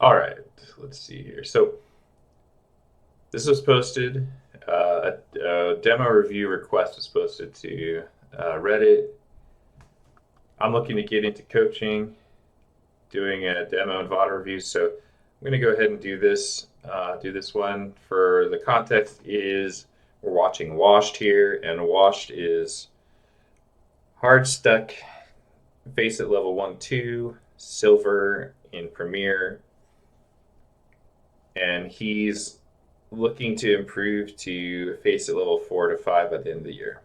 All right, let's see here. So this was posted. A demo review request was posted to Reddit. I'm looking to get into coaching, doing a demo and VOD review. So I'm going to go ahead and do this. Do this one. For the context is we're watching Washed here, and Washed is hard stuck, FaceIT level 1, 2, silver in Premiere, and he's looking to improve to FaceIT level 4 to 5 by the end of the year.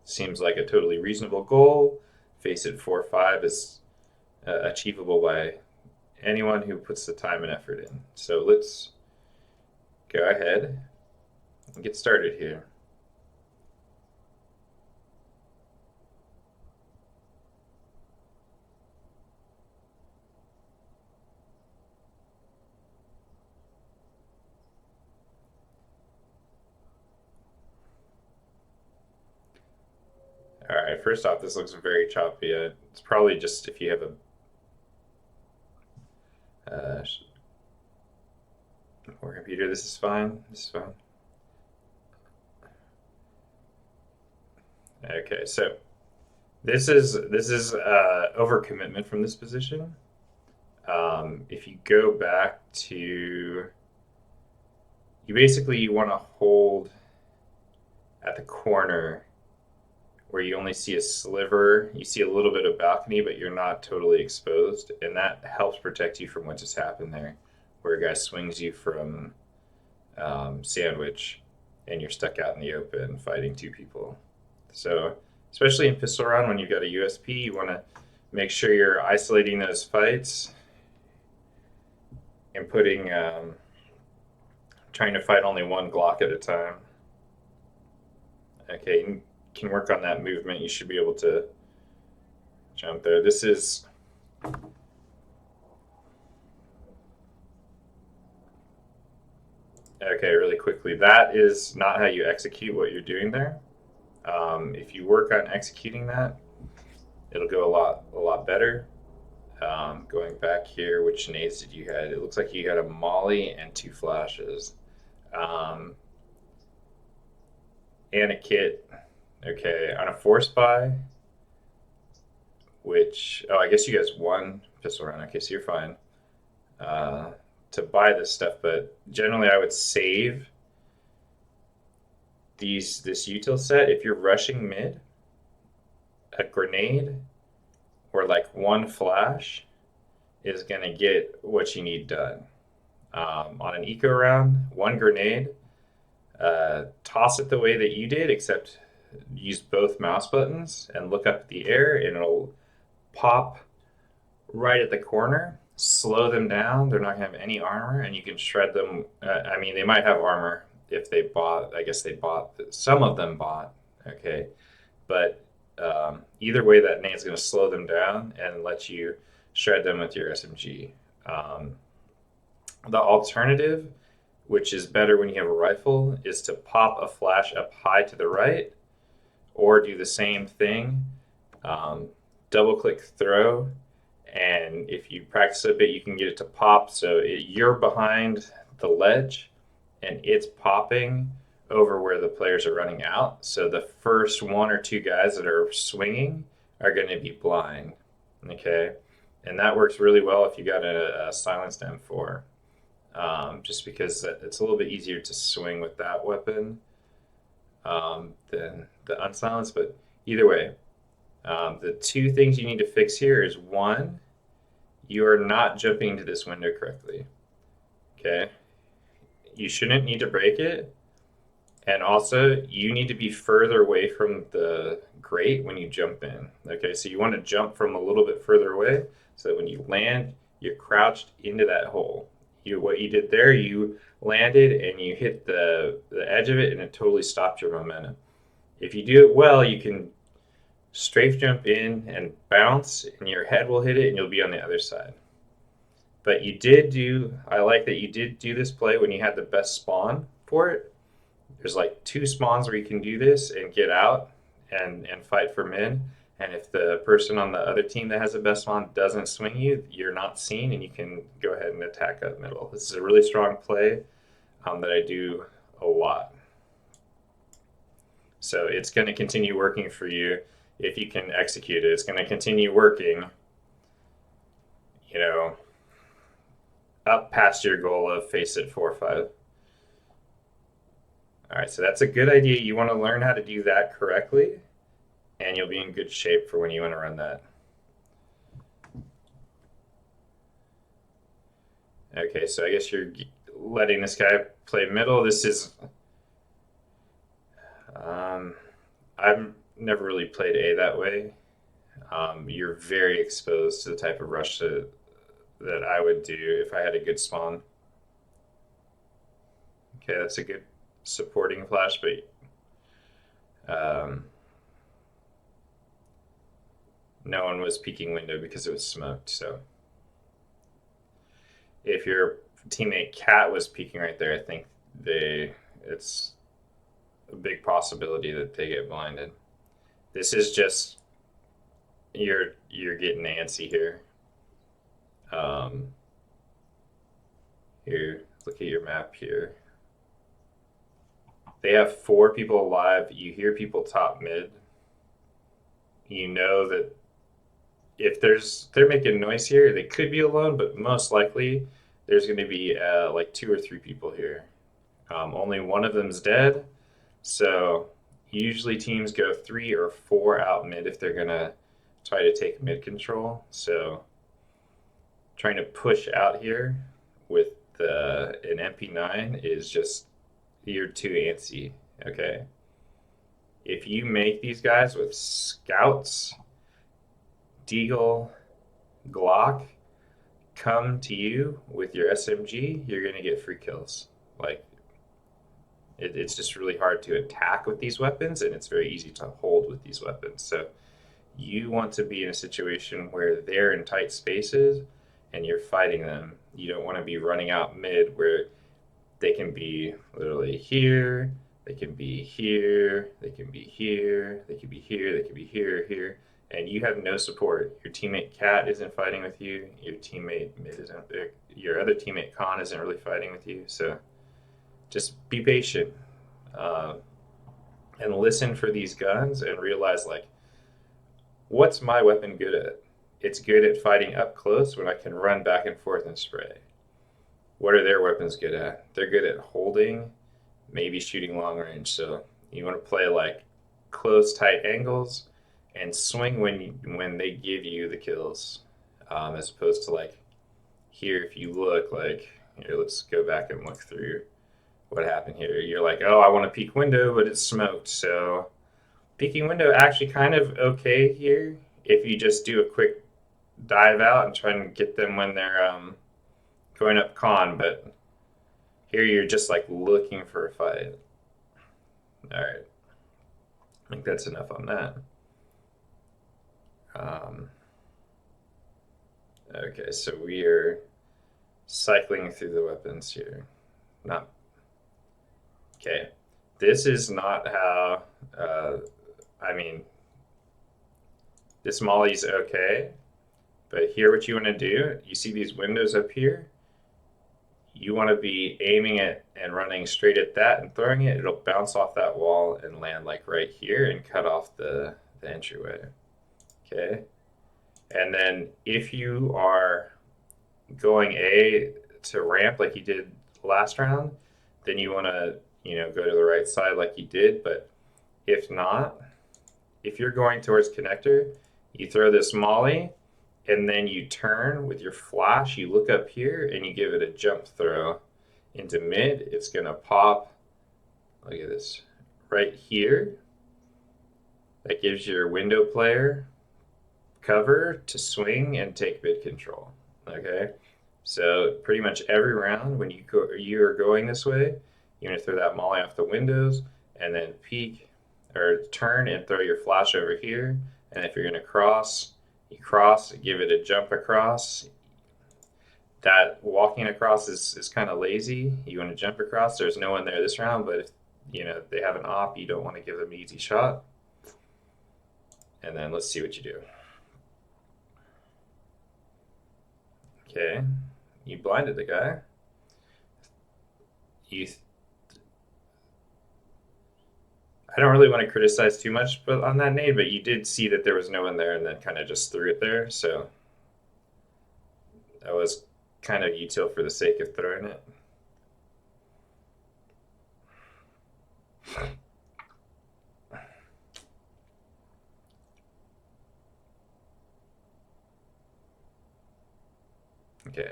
Seems like a totally reasonable goal. FaceIT 4 5 is achievable by anyone who puts the time and effort in. So let's go ahead and get started here. All right, first off, this looks very choppy. It's probably just if you have a poor computer. This is fine. This is fine. Okay, so this is overcommitment from this position. If you go back to, you want to hold at the corner where you only see a sliver. You see a little bit of balcony, but you're not totally exposed, and that helps protect you from what just happened there, where a guy swings you from sandwich, and you're stuck out in the open fighting two people. So, especially in pistol round, when you've got a USP, you want to make sure you're isolating those fights and trying to fight only one Glock at a time. Okay, you can work on that movement. You should be able to jump there. This is okay. Really quickly, that is not how you execute what you're doing there. If you work on executing that, it'll go a lot better. Going back here, which nades did you had? It looks like you had a molly and two flashes, um, and a kit. Okay, on a force buy, which I guess you guys won pistol round. Okay, so you're fine uh, to buy this stuff, but generally I would save this util set if you're rushing mid. A grenade or like one flash is gonna get what you need done. On an eco round, one grenade, toss it the way that you did, except use both mouse buttons and look up at the air, and it'll pop right at the corner. Slow them down. They're not gonna have any armor, and you can shred them. I mean, they might have armor if they bought. I guess they bought. Some of them bought. Okay, but either way, that nade's going to slow them down and let you shred them with your SMG. Um, the alternative, which is better when you have a rifle, is to pop a flash up high to the right, or do the same thing, um, double click throw, and if you practice a bit, you can get it to pop. So you're behind the ledge, and it's popping over where the players are running out. So the first one or two guys that are swinging are going to be blind. Okay. And that works really well if you got a silenced M4, just because it's a little bit easier to swing with that weapon than the unsilenced. But either way, the two things you need to fix here is one, you are not jumping into this window correctly. Okay. You shouldn't need to break it. And also, you need to be further away from the grate when you jump in. Okay, so you want to jump from a little bit further away so that when you land, you're crouched into that hole. What you did there, you landed and you hit the edge of it, and it totally stopped your momentum. If you do it well, you can strafe jump in and bounce, and your head will hit it, and you'll be on the other side. But I like that you did do this play when you had the best spawn for it. There's like two spawns where you can do this and get out and fight for mid. And if the person on the other team that has the best spawn doesn't swing you, you're not seen, and you can go ahead and attack up middle. This is a really strong play that I do a lot. So it's going to continue working for you if you can execute it. It's going to continue working, you know, up past your goal of FaceIT 4-5. All right, so that's a good idea. You want to learn how to do that correctly, and you'll be in good shape for when you want to run that. Okay, so I guess you're letting this guy play middle. This is, I've never really played A that way. You're very exposed to the type of rush that I would do if I had a good spawn. Okay, that's a good supporting flash, but no one was peeking window because it was smoked. So if your teammate Cat was peeking right there, I think it's a big possibility that they get blinded. This is just you're getting antsy here. Here, look at your map here. They have 4 people alive. You hear people top mid. You know that if they're making noise here, they could be alone, but most likely there's going to be like 2 or 3 people here. Only one of them's dead, so usually teams go 3 or 4 out mid if they're gonna try to take mid control. So trying to push out here with an MP9 is just, you're too antsy. Okay, if you make these guys with scouts, Deagle, Glock come to you with your SMG, you're gonna get free kills. Like, it's just really hard to attack with these weapons, and it's very easy to hold with these weapons. So you want to be in a situation where they're in tight spaces and you're fighting them. You don't want to be running out mid where they can be literally here, they can be here, they can be here, they can be here, they can be here, and you have no support. Your teammate Cat isn't fighting with you. Your teammate Mid isn't. Your other teammate Con isn't really fighting with you. So just be patient and listen for these guns and realize, like, what's my weapon good at? It's good at fighting up close when I can run back and forth and spray. What are their weapons good at? They're good at holding, maybe shooting long range. So you want to play like close, tight angles and swing when they give you the kills, as opposed to like here. If you look like here, let's go back and look through what happened here. You're like, oh, I want to peek window, but it's smoked. So peeking window actually kind of okay here if you just do a quick dive out and try and get them when they're going up con, but here you're just like looking for a fight. All right, I think that's enough on that. Okay, so we are cycling through the weapons here. Not okay. This is not how. I mean, this molly's okay, but here what you want to do, you see these windows up here? You want to be aiming it and running straight at that and throwing it. It'll bounce off that wall and land like right here and cut off the entryway. Okay? And then if you are going A to ramp like you did last round, then you want to, go to the right side like you did. But if not, if you're going towards connector, you throw this molly and then you turn with your flash, you look up here and you give it a jump throw into mid. It's gonna pop, look at this, right here. That gives your window player cover to swing and take mid control, okay? So pretty much every round when you are going this way, you're gonna throw that molly off the windows and then peek or turn and throw your flash over here. And if you're gonna cross, you cross, give it a jump across. That walking across is kind of lazy. You want to jump across. There's no one there this round, but if they have an op, you don't want to give them an easy shot. And then let's see what you do. Okay, you blinded the guy. You, I don't really want to criticize too much, but on that nade, but you did see that there was no one there, and then kind of just threw it there. So that was kind of util for the sake of throwing it. Okay.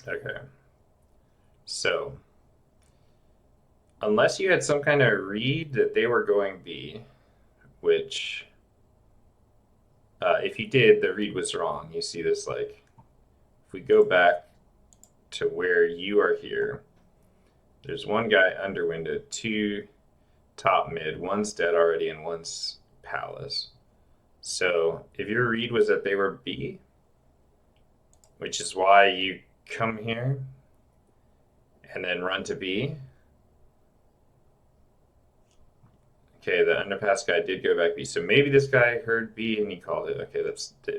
Okay. So unless you had some kind of read that they were going B, which if you did, the read was wrong. You see this like, if we go back to where you are here, there's one guy under window, two top mid, one's dead already, and one's palace. So if your read was that they were B, which is why you come here and then run to B. Okay, the underpass guy did go back B. So maybe this guy heard B and he called it. Okay,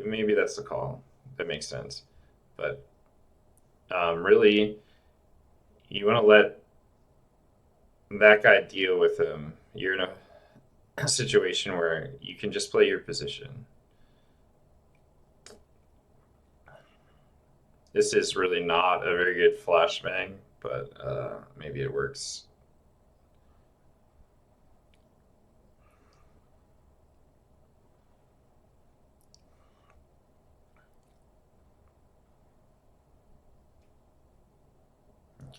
maybe that's the call. That makes sense. But really, you want to let that guy deal with him. You're in a situation where you can just play your position. This is really not a very good flashbang, but maybe it works.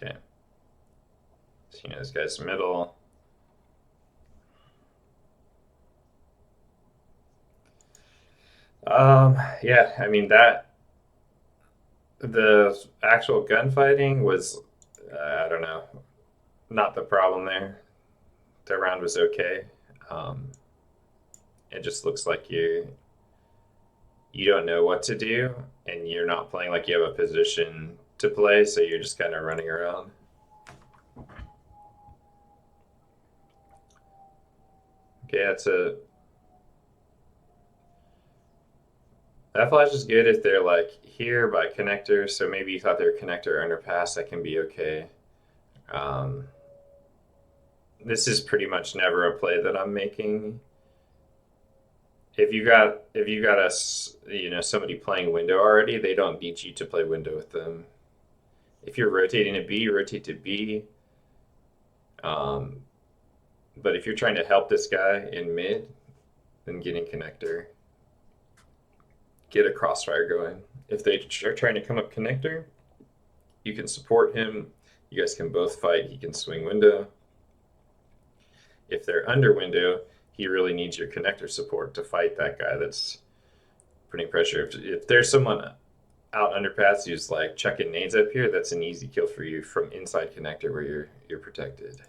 Okay. So, this guy's middle. Yeah, I mean the actual gunfighting was, I don't know, not the problem there. The round was okay. Um, it just looks like you don't know what to do, and you're not playing like you have a position to play, so you're just kind of running around. Okay, that flash is good if they're like here by connector. So maybe you thought they were connector or underpass. That can be okay. Um, this is pretty much never a play that I'm making. If you got somebody playing window already, they don't need you to play window with them. If you're rotating to B, rotate to B. Um, but if you're trying to help this guy in mid, then getting connector, get a crossfire going. If they are trying to come up connector, you can support him. You guys can both fight. He can swing window. If they're under window, he really needs your connector support to fight that guy that's putting pressure. If there's someone out underpass who's like chucking nades up here, that's an easy kill for you from inside connector where you're protected.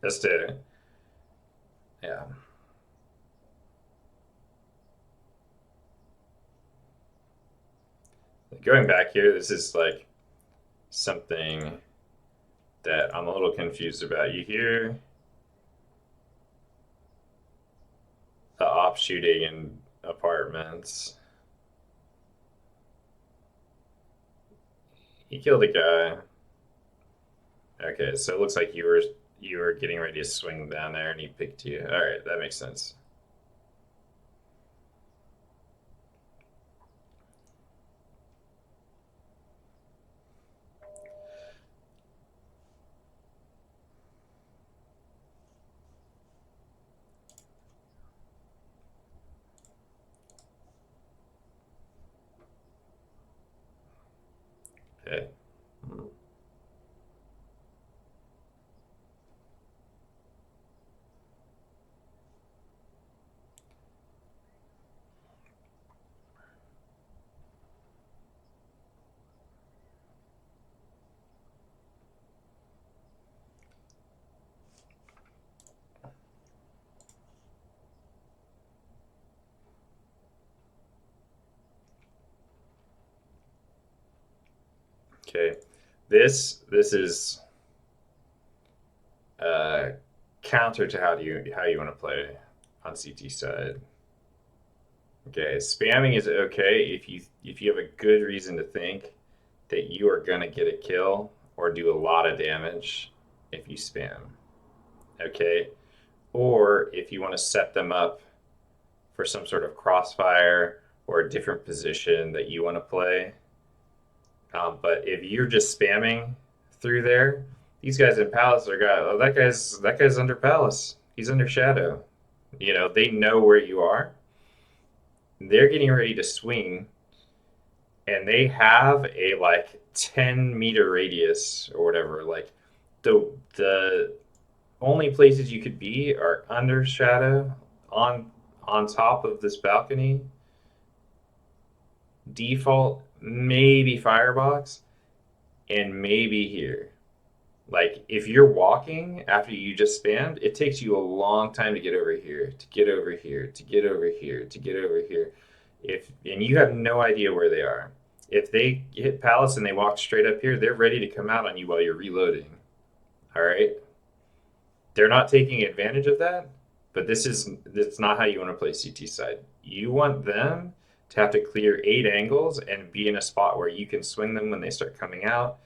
Just to, yeah. Going back here, this is like something that I'm a little confused about. You hear the op shooting in apartments. He killed a guy. Okay, so it looks like you were getting ready to swing down there and he picked you. All right, that makes sense. Okay. Okay, this is uh, counter to how you want to play on CT side. Okay, spamming is okay if you have a good reason to think that you are gonna get a kill or do a lot of damage if you spam. Okay, or if you want to set them up for some sort of crossfire or a different position that you want to play. But if you're just spamming through there, these guys in Palace are got oh, that guy's under Palace. He's under Shadow. You know, they know where you are. They're getting ready to swing, and they have a like 10-meter radius or whatever. Like the only places you could be are under Shadow, on on top of this balcony, default, maybe Firebox, and maybe here. Like if you're walking after you just spammed, it takes you a long time to get over here, to get over here, to get over here, to get over here. If and you have no idea where they are. If they hit Palace and they walk straight up here, they're ready to come out on you while you're reloading. All right? They're not taking advantage of that, but that's not how you want to play CT side. You want them to have to clear 8 angles and be in a spot where you can swing them when they start coming out,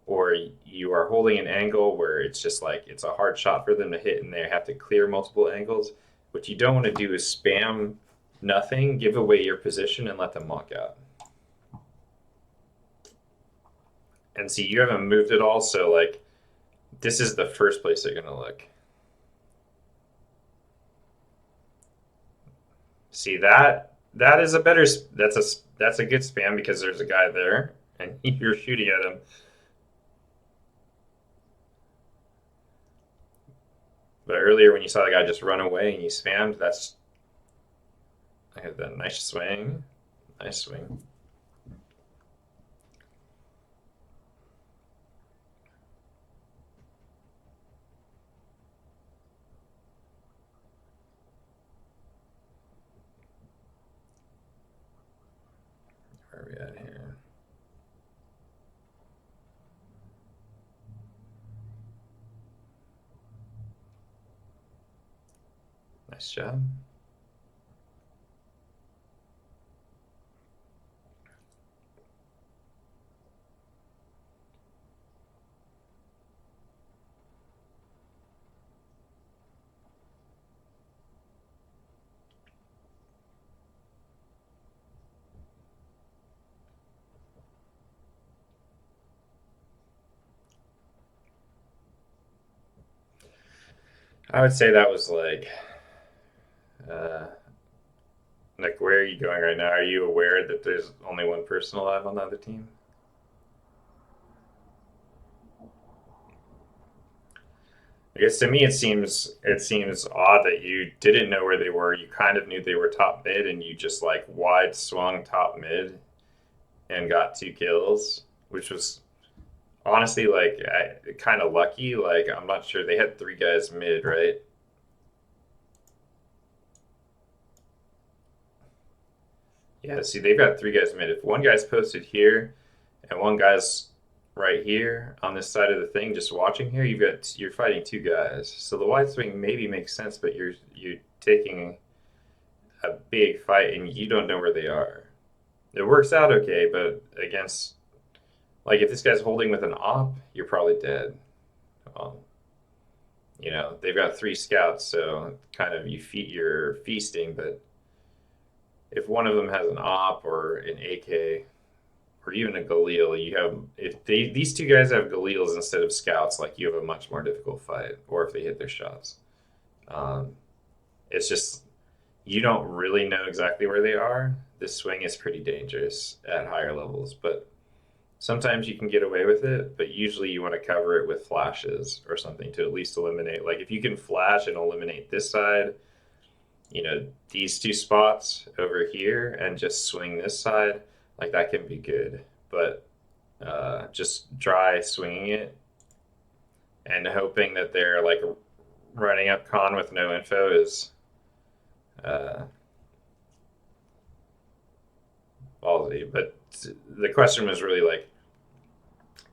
or you are holding an angle where it's just like it's a hard shot for them to hit and they have to clear multiple angles. What you don't want to do is spam nothing, give away your position, and let them walk out. And see, you haven't moved at all, so like this is the first place they're gonna look. See that is a better that's a good spam because there's a guy there and you're shooting at him. But earlier when you saw the guy just run away and you spammed, that's I had that nice swing, nice swing. Where are we at here? Nice job. I would say that was uh, like where are you going right now? Are you aware that there's only one person alive on the other team? I guess to me it seems odd that you didn't know where they were. You kind of knew they were top mid, and you just like wide swung top mid and got 2 kills, which was honestly like kind of lucky. Like I'm not sure they had 3 guys mid, right? Yeah. See, they've got 3 guys mid. If one guy's posted here and one guy's right here on this side of the thing, just watching here, you're fighting 2 guys. So the wide swing maybe makes sense, but you're taking a big fight and you don't know where they are. It works out okay, but against like if this guy's holding with an op, you're probably dead. Um, they've got 3 scouts, so kind of you're feasting. But if one of them has an op or an AK or even a Galil, you have if these 2 guys have Galils instead of scouts, like you have a much more difficult fight. Or if they hit their shots, um, it's just you don't really know exactly where they are. This swing is pretty dangerous at higher levels, but sometimes you can get away with it, but usually you want to cover it with flashes or something to at least eliminate. Like if you can flash and eliminate this side, these 2 spots over here and just swing this side, like that can be good. But just dry swinging it and hoping that they're like running up con with no info is uh, ballsy. But the question was really like,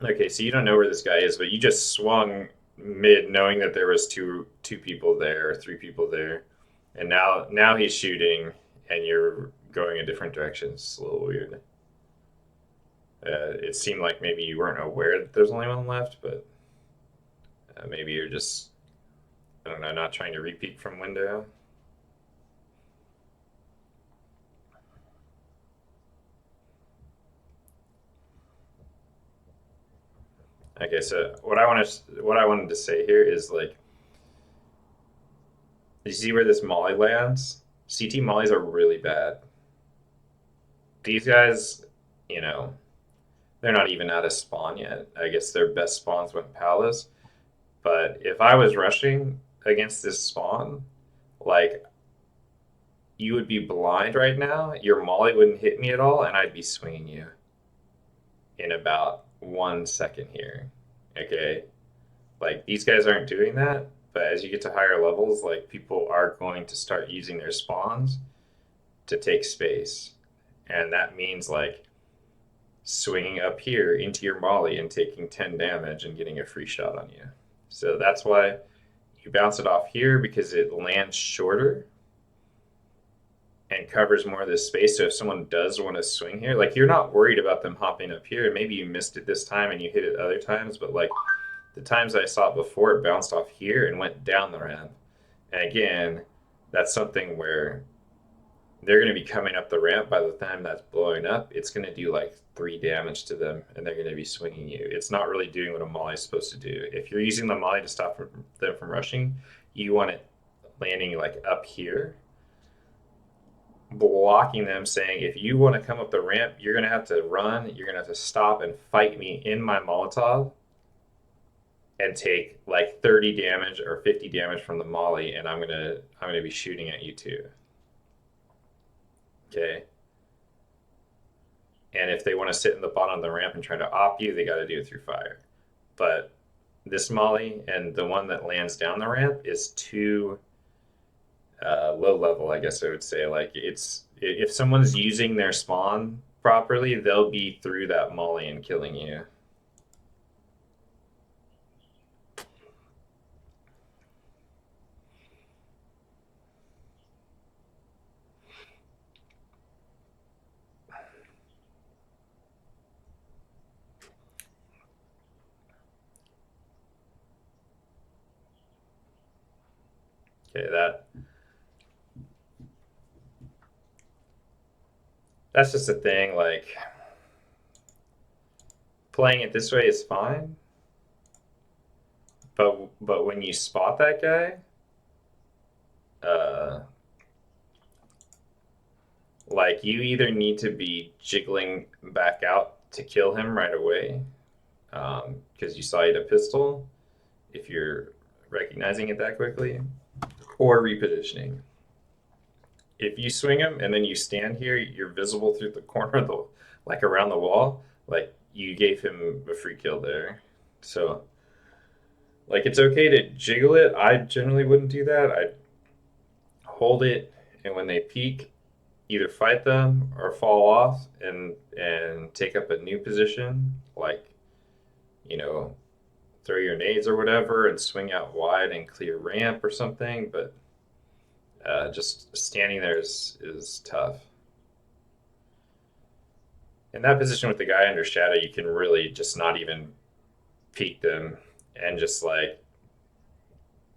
Okay, so you don't know where this guy is, but you just swung mid, knowing that there was two people there, or three people there, and now he's shooting, and you're going a different direction. It's a little weird. It seemed like maybe you weren't aware that there's only one left, but maybe you're just, I don't know, not trying to repeat from window. Okay, so what I wanted to say here is like, you see where this molly lands? CT mollies are really bad. These guys, you know, they're not even out of spawn yet. I guess their best spawns went palace. But if I was rushing against this spawn, like you would be blind right now. Your molly wouldn't hit me at all, and I'd be swinging you in about 1 second here. Okay, like these guys aren't doing that. But as you get to higher levels, like people are going to start using their spawns to take space, and that means like swinging up here into your molly and taking 10 damage and getting a free shot on you. So that's why you bounce it off here because it lands shorter and covers more of this space. So if someone does want to swing here, like you're not worried about them hopping up here. Maybe you missed it this time and you hit it other times, but like the times I saw it before, it bounced off here and went down the ramp. And again, that's something where they're going to be coming up the ramp by the time that's blowing up. It's going to do like 3 damage to them, and they're going to be swinging you. It's not really doing what a molly is supposed to do. If you're using the molly to stop them from rushing, you want it landing like up here, blocking them, saying, if you want to come up the ramp, you're going to have to run, you're going to have to stop and fight me in my Molotov and take like 30 damage or 50 damage from the molly, and I'm gonna be shooting at you too. Okay. And if they want to sit in the bottom of the ramp and try to op you, they got to do it through fire. But this molly and the one that lands down the ramp is too low level, I guess I would say. Like it's if someone's using their spawn properly, they'll be through that molly and killing you. Okay, that's just a thing. Like playing it this way is fine, but when you spot that guy, uh, like you either need to be jiggling back out to kill him right away, because you saw he had a pistol, if you're recognizing it that quickly, or repositioning. If you swing him and then you stand here, you're visible through the corner of the, like around the wall, like you gave him a free kill there. So, like it's okay to jiggle it. I generally wouldn't do that. I'd hold it, and when they peek, either fight them or fall off and take up a new position, like you know, throw your nades or whatever and swing out wide and clear ramp or something. But just standing there is tough. In that position with the guy under shadow, you can really just not even peek them and just like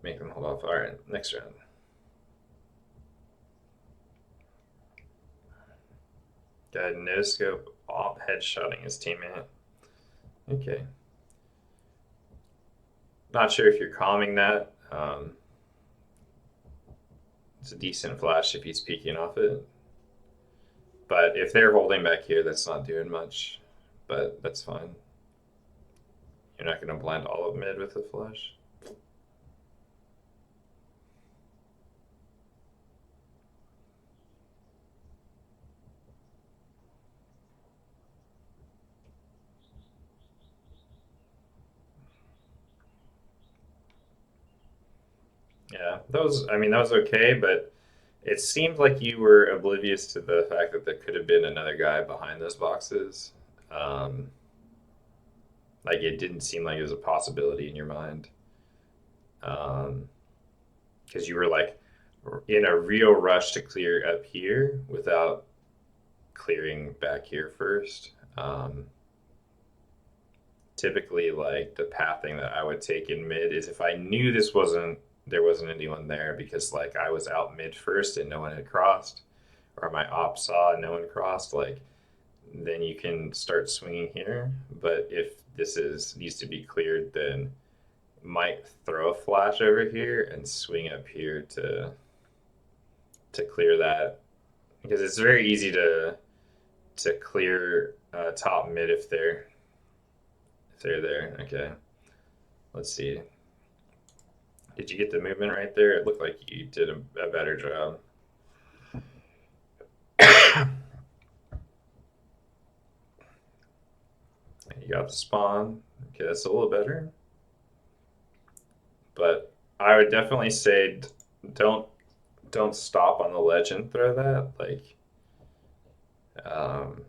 make them hold off. All right, next round. Guy no scope op headshotting his teammate. Okay. Not sure if you're calming that. It's a decent flash if he's peeking off it. But if they're holding back here, that's not doing much. But that's fine. You're not going to blind all of mid with a flash. Yeah, that was okay, but it seemed like you were oblivious to the fact that there could have been another guy behind those boxes. Um, Like it didn't seem like it was a possibility in your mind. Because you were like in a real rush to clear up here without clearing back here first. Typically, like the pathing that I would take in mid is if I knew there wasn't anyone there because like I was out mid first and no one had crossed, or my op saw and no one crossed, like then you can start swinging here. But if this is needs to be cleared, then might throw a flash over here and swing up here to clear that because it's very easy to clear top mid if they're there. Okay, let's see. Did you get the movement right there? It looked like you did a better job. You got the spawn. Okay, that's a little better. But I would definitely say don't don't stop on the ledge and throw that. Like, um,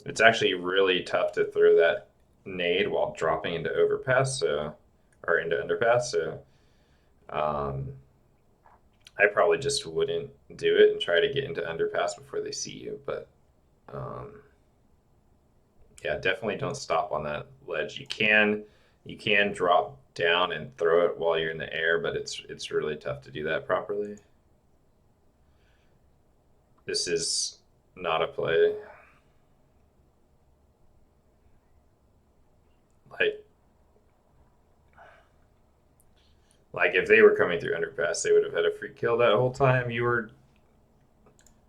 it's actually really tough to throw that nade while dropping into overpass, so or into underpass. So, um, I probably just wouldn't do it and try to get into underpass before they see you. But um, yeah, definitely don't stop on that ledge. You can drop down and throw it while you're in the air, but it's really tough to do that properly. This is not a play. Like like if they were coming through underpass, they would have had a free kill that whole time. You were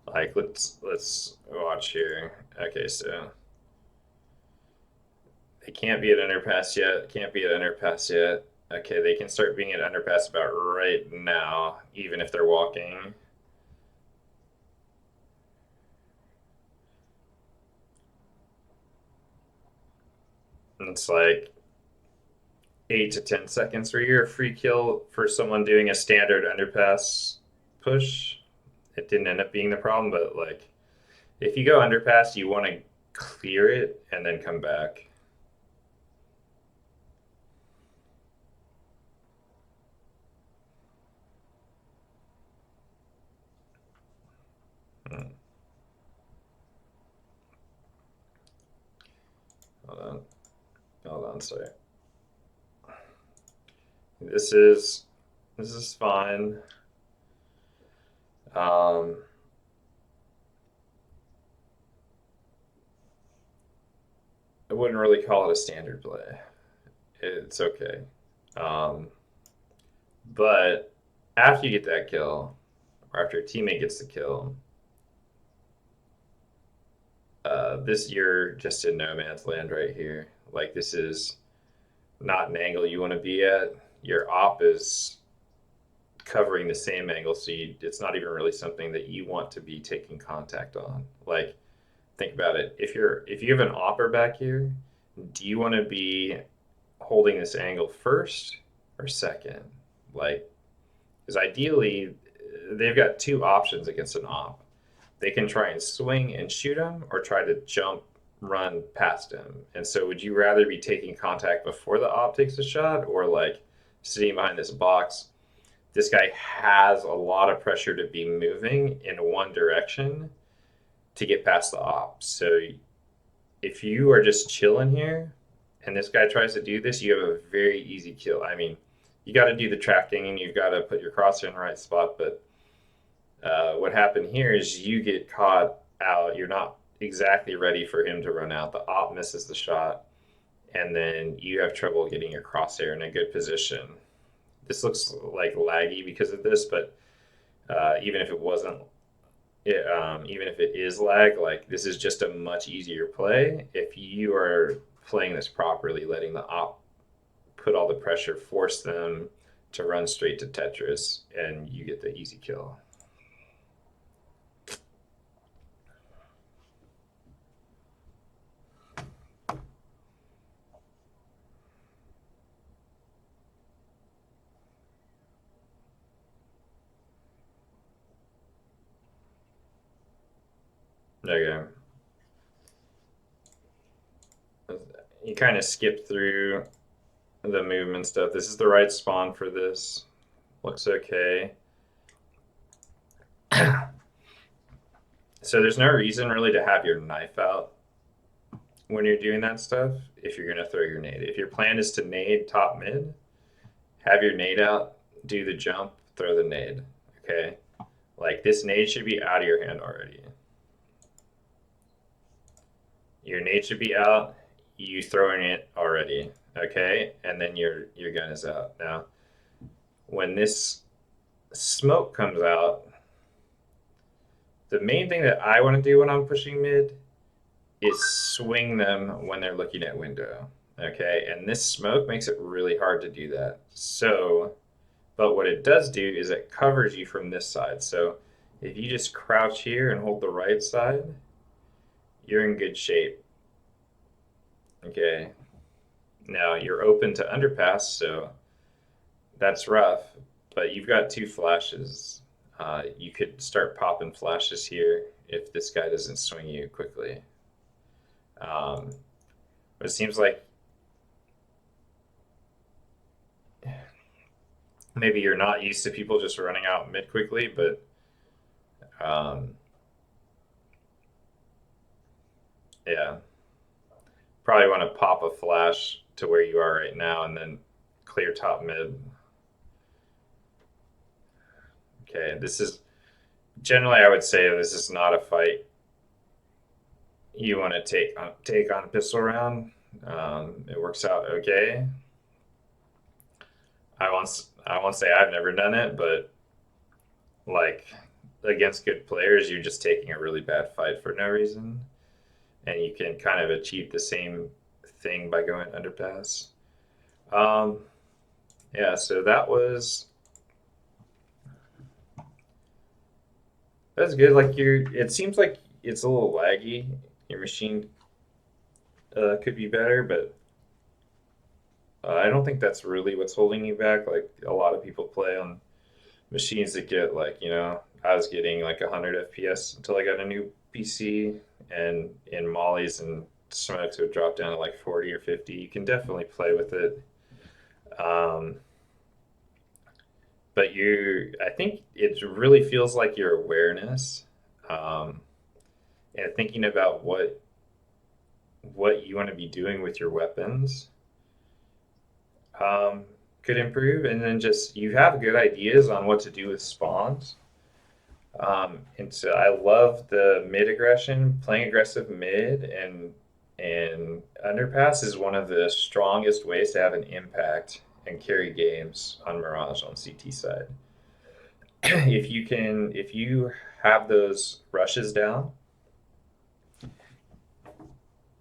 like, let's watch here. Okay, so they can't be at underpass yet. Can't be at underpass yet. Okay, they can start being at underpass about right now, even if they're walking. And it's like 8 to 10 seconds for your free kill for someone doing a standard underpass push. It didn't end up being the problem, but like if you go underpass, you want to clear it and then come back. Hmm. Hold on, hold on, sorry. This is this is fine. Um, I wouldn't really call it a standard play. It's okay. Um, but after you get that kill, or after your teammate gets the kill, this you're just in no man's land right here. Like this is not an angle you want to be at. Your op is covering the same angle, so it's not even really something that you want to be taking contact on. Like think about it. If you have an opper back here, do you want to be holding this angle first or second? Like, because ideally they've got two options against an op. They can try and swing and shoot him, or try to jump, run past him. And so, would you rather be taking contact before the op takes a shot, or like sitting behind this box? This guy has a lot of pressure to be moving in one direction to get past the op. So if you are just chilling here and this guy tries to do this, you have a very easy kill. I mean, you got to do the tracking and you've got to put your crosshair in the right spot. But what happened here is you get caught out. You're not exactly ready for him to run out. The op misses the shot, and then you have trouble getting your crosshair in a good position. This looks like laggy because of this, but even if it wasn't, even if it is lag, like this is just a much easier play if you are playing this properly, letting the op put all the pressure, force them to run straight to Tetris, and you get the easy kill. Okay. you kind of skip through the movement stuff. This is the right spawn for this. Looks okay. So there's no reason really to have your knife out when you're doing that stuff if you're gonna throw your nade. If your plan is to nade top mid, have your nade out, do the jump, throw the nade. Okay? Like this nade should be out of your hand already. Your nade should be out, you throwing it already. Okay? And then your gun is out. Now, when this smoke comes out, the main thing that I want to do when I'm pushing mid is swing them when they're looking at window. Okay, and this smoke makes it really hard to do that. So, but what it does do is it covers you from this side. So if you just crouch here and hold the right side, you're in good shape. Okay, now you're open to underpass, so that's rough, but you've got two flashes. You could start popping flashes here if this guy doesn't swing you quickly. But it seems like maybe you're not used to people just running out mid quickly, but um, yeah, probably want to pop a flash to where you are right now and then clear top mid. Okay, this is generally I would say this is not a fight you want to take on a pistol round. It works out okay. I won't say I've never done it, but like against good players, you're just taking a really bad fight for no reason, and you can kind of achieve the same thing by going underpass. Um, yeah, so that's good. Like it seems like it's a little laggy. Your machine could be better, but I don't think that's really what's holding you back. Like a lot of people play on machines that get like, I was getting like 100 FPS until I got a new PC, and in mollies and smokes would drop down to like 40 or 50. You can definitely play with it. Um, but I think it really feels like your awareness, um, and thinking about what you want to be doing with your weapons um, could improve, and then just you have good ideas on what to do with spawns. And so I love the mid aggression. Playing aggressive mid and underpass is one of the strongest ways to have an impact and carry games on Mirage on CT side. If you have those rushes down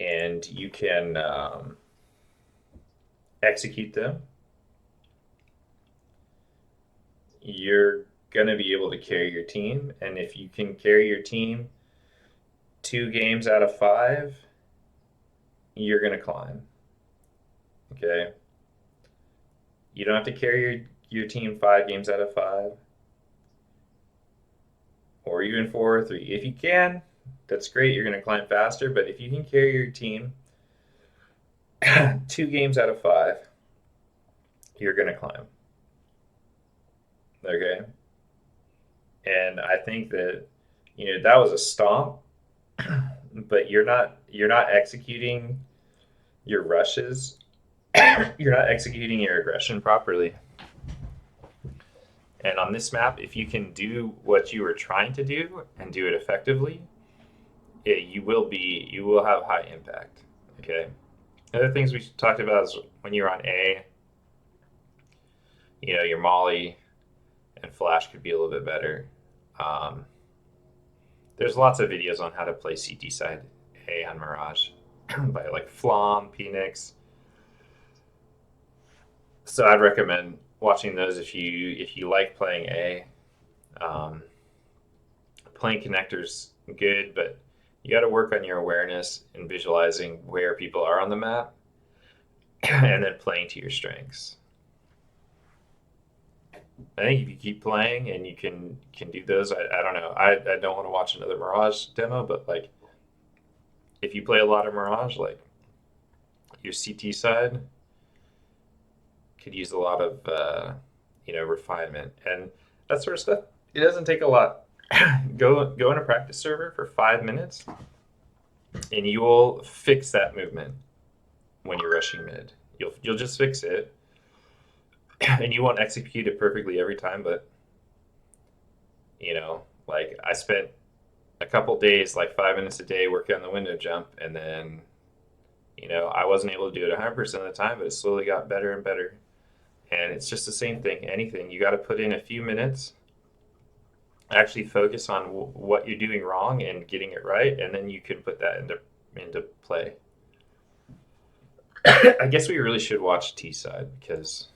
and you can execute them, you're going to be able to carry your team. And if you can carry your team 2 games out of 5, you're going to climb. Okay. You don't have to carry your team 5 games out of 5 or even 4 or 3. If you can, that's great. You're going to climb faster. But if you can carry your team 2 games out of 5, you're going to climb. Okay. And I think that, that was a stomp, but you're not executing your rushes. You're not executing your aggression properly. And on this map, if you can do what you were trying to do and do it effectively, you will have high impact. Okay. Other things we talked about is when you're on A, your molly and flash could be a little bit better. There's lots of videos on how to play CT side A on Mirage by like Flom, Phoenix. So I'd recommend watching those if you like playing A. Playing connectors good, but you got to work on your awareness and visualizing where people are on the map, and then playing to your strengths. I think if you keep playing and you can do those, I don't know. I don't want to watch another Mirage demo, but like if you play a lot of Mirage, like your CT side could use a lot of refinement and that sort of stuff. It doesn't take a lot. Go in a practice server for 5 minutes, and you will fix that movement when you're rushing mid. You'll just fix it, and you won't execute it perfectly every time. But like I spent a couple days, like 5 minutes a day, working on the window jump, and then I wasn't able to do it 100% of the time, but it slowly got better and better. And it's just the same thing. Anything you got to put in a few minutes, actually focus on what you're doing wrong and getting it right, and then you can put that into play. I guess we really should watch T side because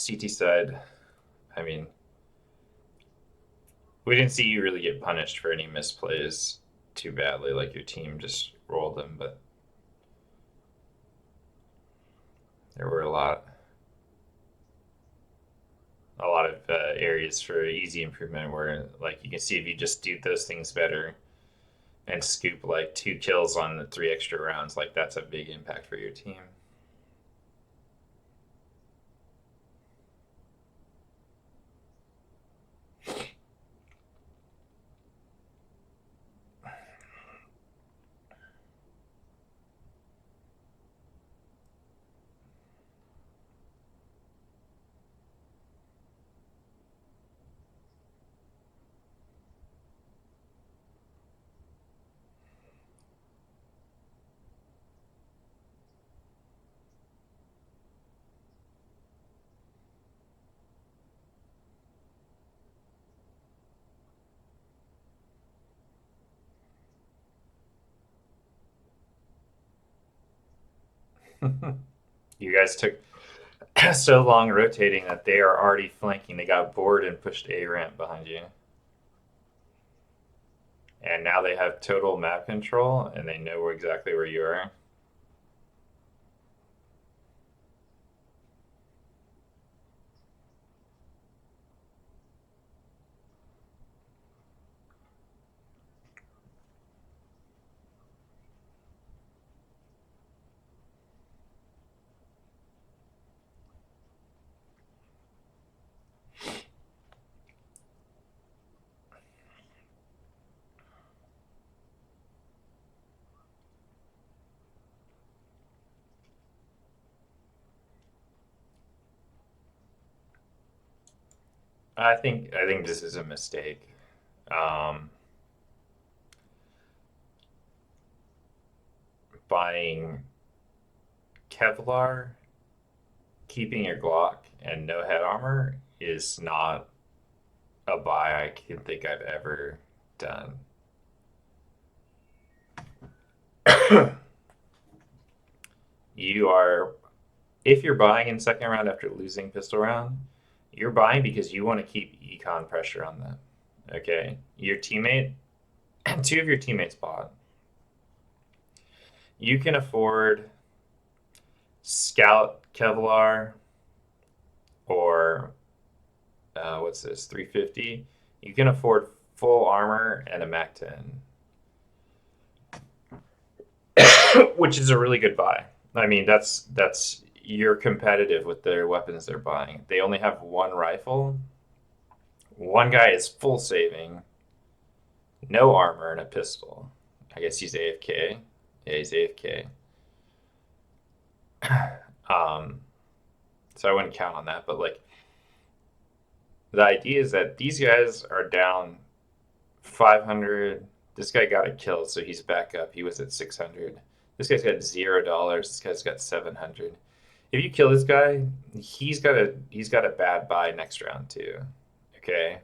CT side, I mean, we didn't see you really get punished for any misplays too badly. Like your team just rolled them, but there were a lot of areas for easy improvement where, like, you can see if you just do those things better and scoop like 2 kills on the 3 extra rounds, like that's a big impact for your team. You guys took so long rotating that they are already flanking. They got bored and pushed a ramp behind you. And now they have total map control and they know exactly where you are. I think this is a mistake. Um, Buying Kevlar, keeping your Glock, and no head armor is not a buy I can think I've ever done. You are, if you're buying in second round after losing pistol round, you're buying because you want to keep econ pressure on them. Okay, your teammate, 2 of your teammates bought. You can afford Scout Kevlar or what's this, 350. You can afford full armor and a Mac 10, which is a really good buy. I mean, that's you're competitive with their weapons they're buying. They only have one rifle. One guy is full saving, no armor, and a pistol. I guess he's AFK. Yeah, he's AFK. So I wouldn't count on that, but like the idea is that these guys are down 500. This guy got a kill, so he's back up. He was at 600. This guy's got $0. This guy's got 700. If you kill this guy, he's got a bad buy next round too. Okay.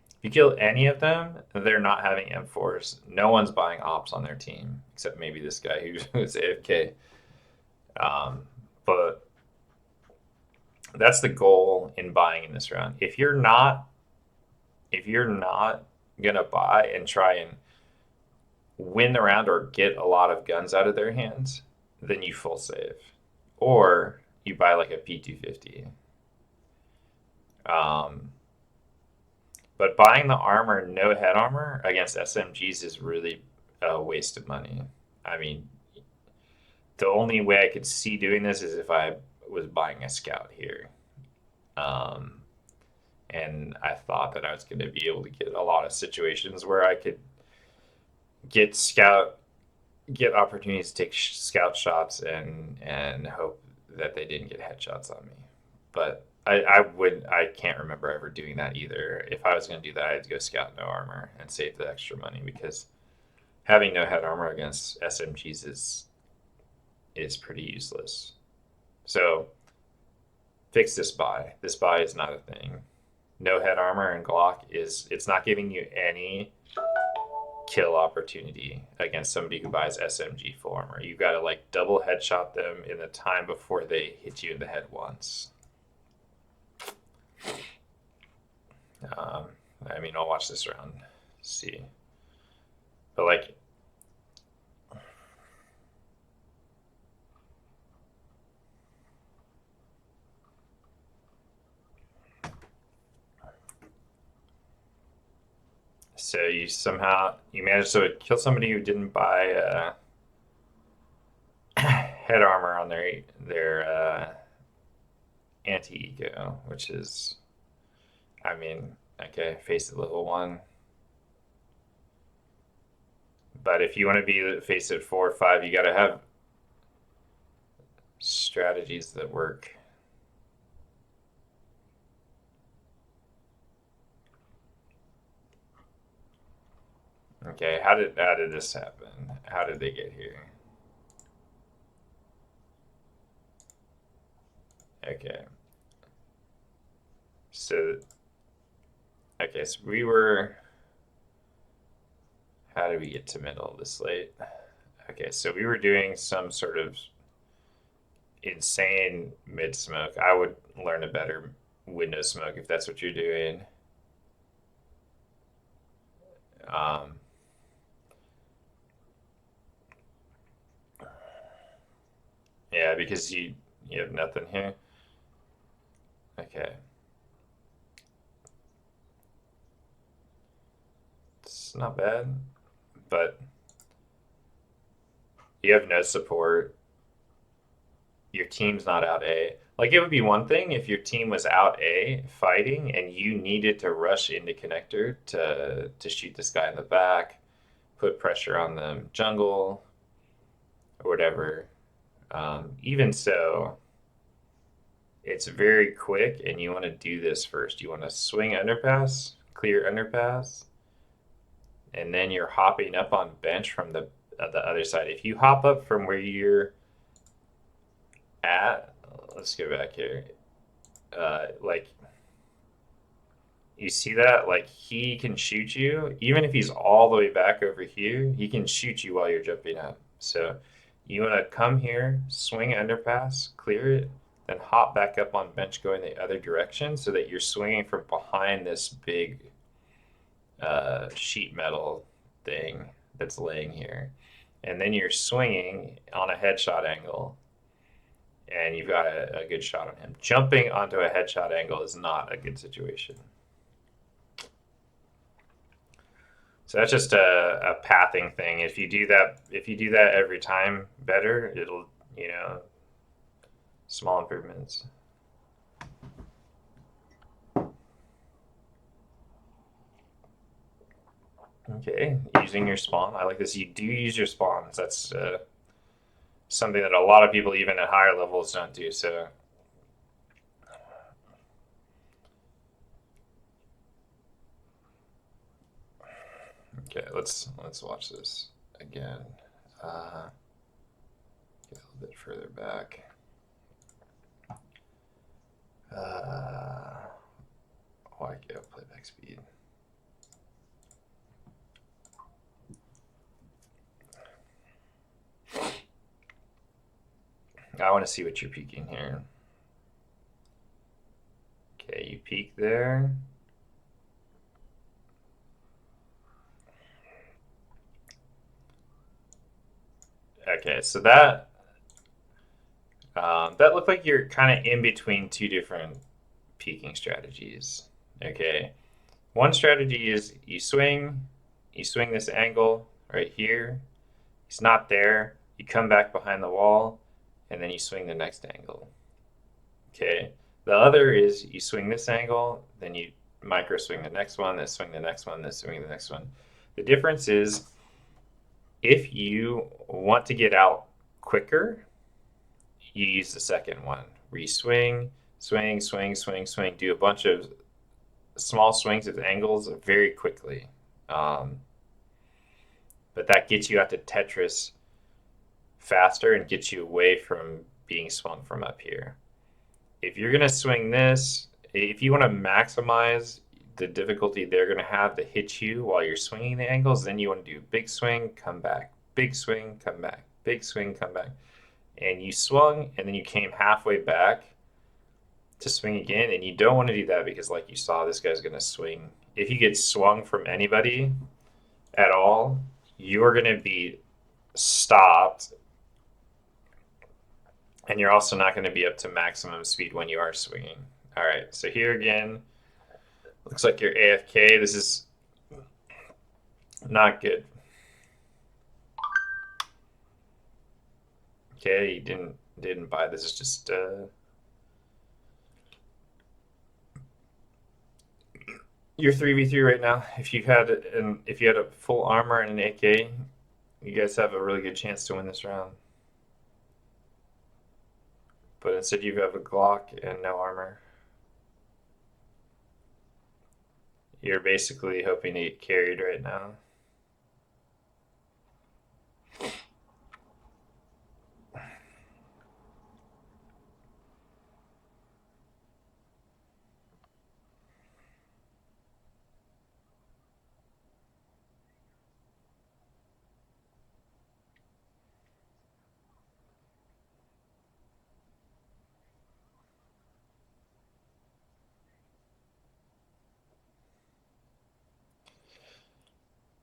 If you kill any of them, they're not having M4s. No one's buying ops on their team except maybe this guy who's AFK. But that's the goal in buying in this round. If you're not gonna buy and try and win the round or get a lot of guns out of their hands, then you full save, or you buy like a P250. But buying the armor, no head armor against SMGs is really a waste of money. I mean, the only way I could see doing this is if I was buying a scout here. Um, and I thought that I was going to be able to get a lot of situations where I could get opportunities to take scout shots and hope that they didn't get headshots on me. But I can't remember ever doing that either. If I was going to do that, I'd go scout no armor and save the extra money, because having no head armor against SMGs is pretty useless. So fix this buy. This buy is not a thing. No head armor and Glock it's not giving you any kill opportunity against somebody who buys SMG full armor. You got to like double headshot them in the time before they hit you in the head once. I mean, I'll watch this round, see. But like, so you managed to kill somebody who didn't buy head armor on their anti-ego, which is, I mean, okay, FaceIT level 1. But if you want to be FaceIT 4 or 5, you got to have strategies that work. Okay, how did this happen? How did they get here? Okay. So we were, how did we get to middle this late? Okay, so we were doing some sort of insane mid smoke. I would learn a better window smoke if that's what you're doing. Yeah, because you have nothing here. Okay. It's not bad, but you have no support. Your team's not out A. Like, it would be one thing if your team was out A fighting and you needed to rush into connector to shoot this guy in the back, put pressure on them jungle or whatever. Even so, it's very quick, and you want to do this first. You want to swing underpass, clear underpass, and then you're hopping up on bench from the other side. If you hop up from where you're at, let's go back here. Like, you see that? Like, he can shoot you. Even if he's all the way back over here, he can shoot you while you're jumping up. So you want to come here, swing underpass, clear it, then hop back up on bench going the other direction so that you're swinging from behind this big sheet metal thing that's laying here. And then you're swinging on a headshot angle, and you've got a good shot on him. Jumping onto a headshot angle is not a good situation. So that's just a pathing thing. If you do that every time better, it'll, small improvements. Okay, using your spawn. I like this. You do use your spawns. That's something that a lot of people, even at higher levels, don't do. So okay, let's watch this again. Get a little bit further back. Why go playback speed? I want to see what you're peeking here. Okay, you peek there. Okay, so that looked like you're kind of in between two different peeking strategies. Okay, one strategy is you swing this angle right here. He's not there. You come back behind the wall, and then you swing the next angle. Okay. The other is you swing this angle, then you micro swing the next one, then swing the next one, then swing the next one. The difference is if you want to get out quicker, you use the second one where you swing, swing, swing, swing, swing, do a bunch of small swings with angles very quickly. But that gets you out to Tetris faster and gets you away from being swung from up here. If you're going to swing this, if you want to maximize the difficulty they're going to have to hit you while you're swinging the angles, then you want to do big swing, come back, big swing, come back, big swing, come back. And you swung and then you came halfway back to swing again. And you don't want to do that because, like you saw, this guy's going to swing. If you get swung from anybody at all, you're going to be stopped. And you're also not going to be up to maximum speed when you are swinging. All right, so here again, looks like you're AFK. This is not good. Okay, you didn't buy this. Is just you're 3v3 right now. If you had a full armor and an AK, you guys have a really good chance to win this round. But instead you have a Glock and no armor. You're basically hoping to get carried right now.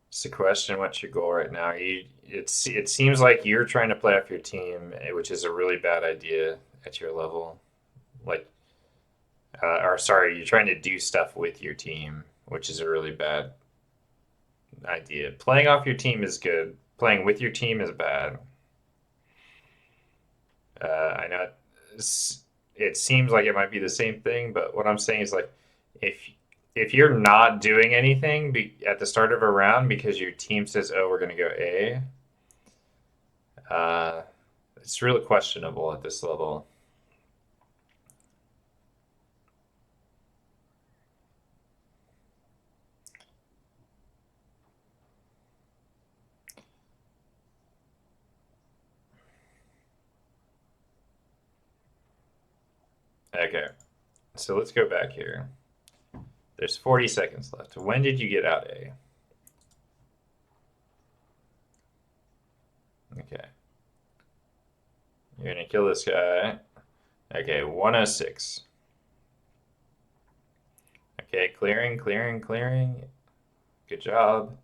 It's the question, what's your goal right now? It seems like you're trying to play off your team, which is a really bad idea at your level. Like, or sorry, you're trying to do stuff with your team, which is a really bad idea. Playing off your team is good. Playing with your team is bad. I know it seems like it might be the same thing, but what I'm saying is like if if you're not doing anything at the start of a round because your team says, "Oh, we're going to go A," uh, it's really questionable at this level. Okay, so let's go back here. There's 40 seconds left. When did you get out A? Okay. You're gonna kill this guy. Okay, 106. Okay, clearing, clearing, clearing. Good job.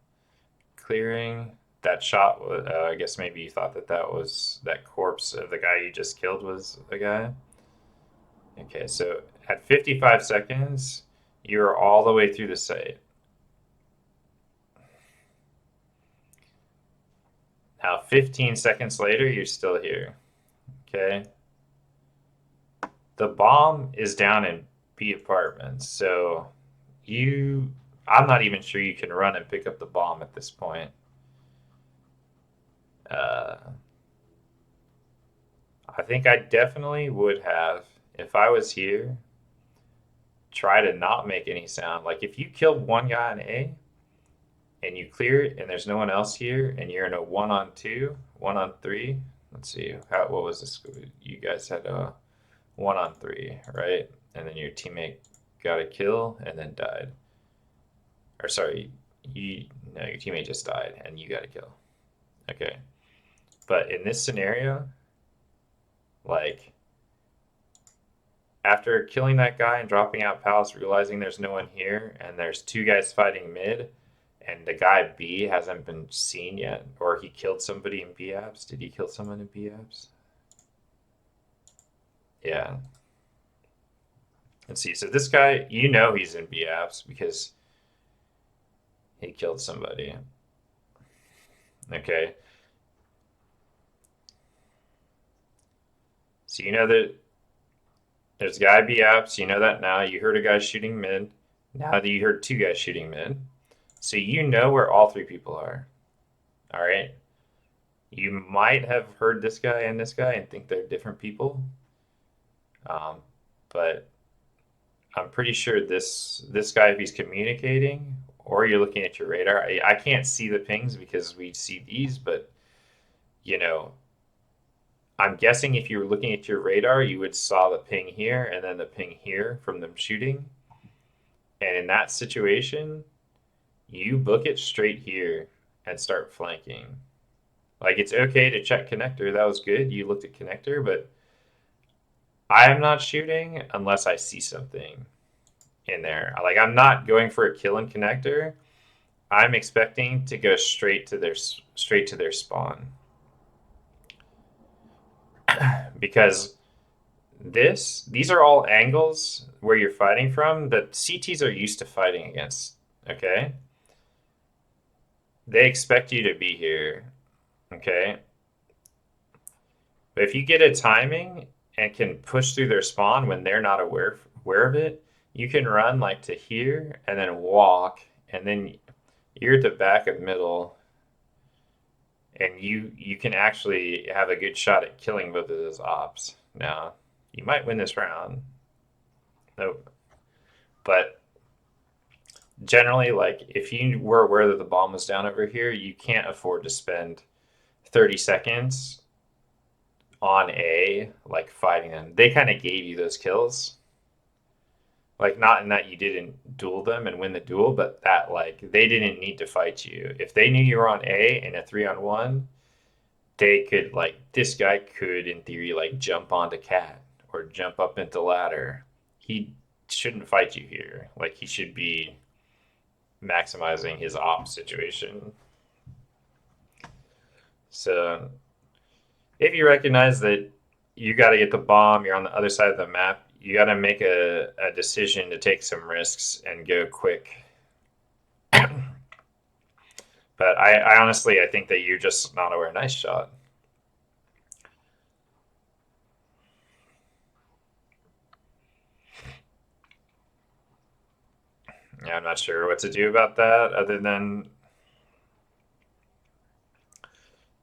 Clearing. That shot was, I guess maybe you thought that corpse of the guy you just killed was the guy. Okay, so at 55 seconds, you're all the way through the site. Now, 15 seconds later, you're still here. Okay. The bomb is down in B apartments, so I'm not even sure you can run and pick up the bomb at this point. I think I definitely would have, if I was here, try to not make any sound. Like if you killed one guy in A and you clear it and there's no one else here and you're in a 1-on-2, 1-on-3. Let's see, what was this? You guys had a 1-on-3, right? And then your teammate got a kill and then died. Or sorry, your teammate just died and you got a kill. Okay. But in this scenario, like after killing that guy and dropping out Palace, realizing there's no one here and there's two guys fighting mid, and the guy B hasn't been seen yet, or he killed somebody in B apps. Did he kill someone in B apps? Yeah. Let's see. So this guy, he's in B apps because He killed somebody. Okay. So you know that there's a guy B apps. You know that now. You heard a guy shooting mid. Now that you heard two guys shooting mid. So you know where all three people are. All right. You might have heard this guy and think they're different people. Um, but I'm pretty sure this guy, if he's communicating, or you're looking at your radar, I can't see the pings because we see these, but you know, I'm guessing if you were looking at your radar, you would saw the ping here and then the ping here from them shooting. And in that situation, you book it straight here and start flanking. Like it's okay to check connector. That was good. You looked at connector, but I am not shooting unless I see something in there. Like I'm not going for a kill in connector. I'm expecting to go straight to their spawn because these are all angles where you're fighting from that CTs are used to fighting against. Okay, they expect you to be here. Okay, but if you get a timing and can push through their spawn when they're not aware of it, you can run like to here and then walk, and then you're at the back of middle, and you can actually have a good shot at killing both of those ops. Now, you might win this round. Nope. But generally, like if you were aware that the bomb was down over here, you can't afford to spend 30 seconds on A, like fighting them. They kind of gave you those kills. Like not in that you didn't duel them and win the duel, but that like they didn't need to fight you. If they knew you were on A in a 3-on-1, they could like this guy could in theory like jump onto cat or jump up into ladder. He shouldn't fight you here. Like he should be maximizing his op situation. So if you recognize that you got to get the bomb, you're on the other side of the map, you got to make a decision to take some risks and go quick. But I honestly, I think that you're just not aware. Nice shot. Yeah, I'm not sure what to do about that other than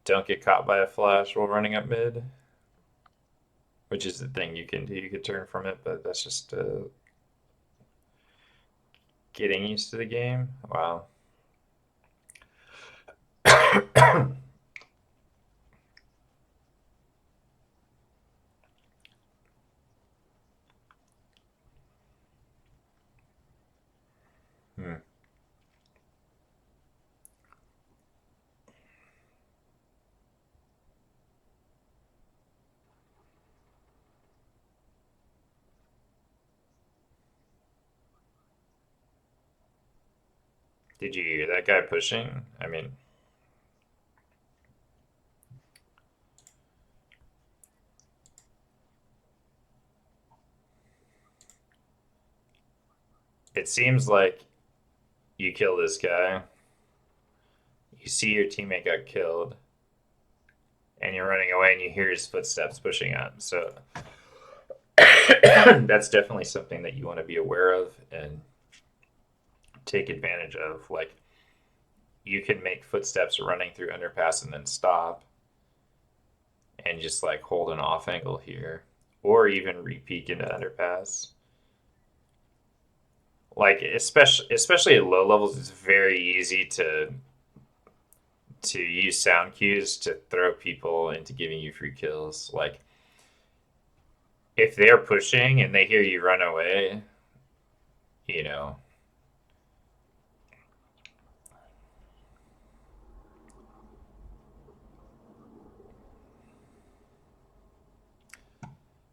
don't get caught by a flash while running up mid, which is the thing you can do. You could turn from it, but that's just getting used to the game. Wow. Hmm. Did you hear that guy pushing? I mean, it seems like you kill this guy, you see your teammate got killed, and you're running away and you hear his footsteps pushing up. So that's definitely something that you want to be aware of and take advantage of. Like you can make footsteps running through underpass and then stop and just like hold an off angle here or even re-peek into underpass. Like especially at low levels, it's very easy to use sound cues to throw people into giving you free kills. Like if they're pushing and they hear you run away, you know,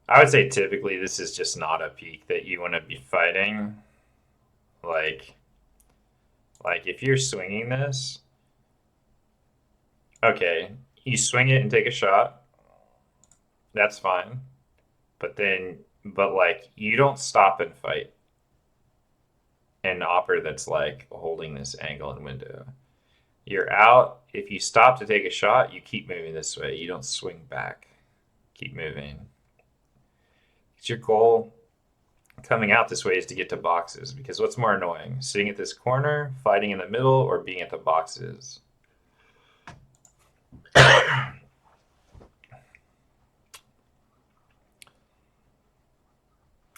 I would say typically this is just not a peak that you want to be fighting. Like, like if you're swinging this, okay, you swing it and take a shot. That's fine. But like you don't stop and fight. an opper that's like holding this angle and window. You're out. If you stop to take a shot, you keep moving this way. You don't swing back. Keep moving. It's your goal coming out this way is to get to boxes because what's more annoying? Sitting at this corner, fighting in the middle, or being at the boxes?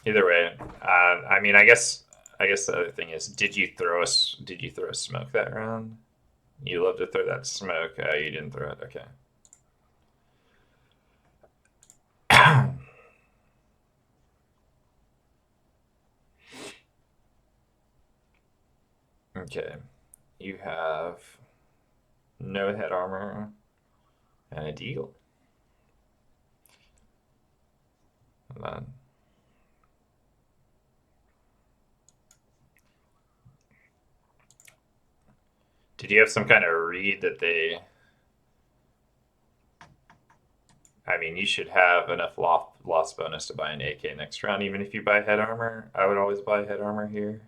Either way, I mean, I guess the other thing is, did you throw a smoke that round? You love to throw that smoke. You didn't throw it. Okay. Okay. You have no head armor and a deagle. Hold on. Did you have some kind of read that they? I mean, you should have enough loss bonus to buy an AK next round, even if you buy head armor. I would always buy head armor here.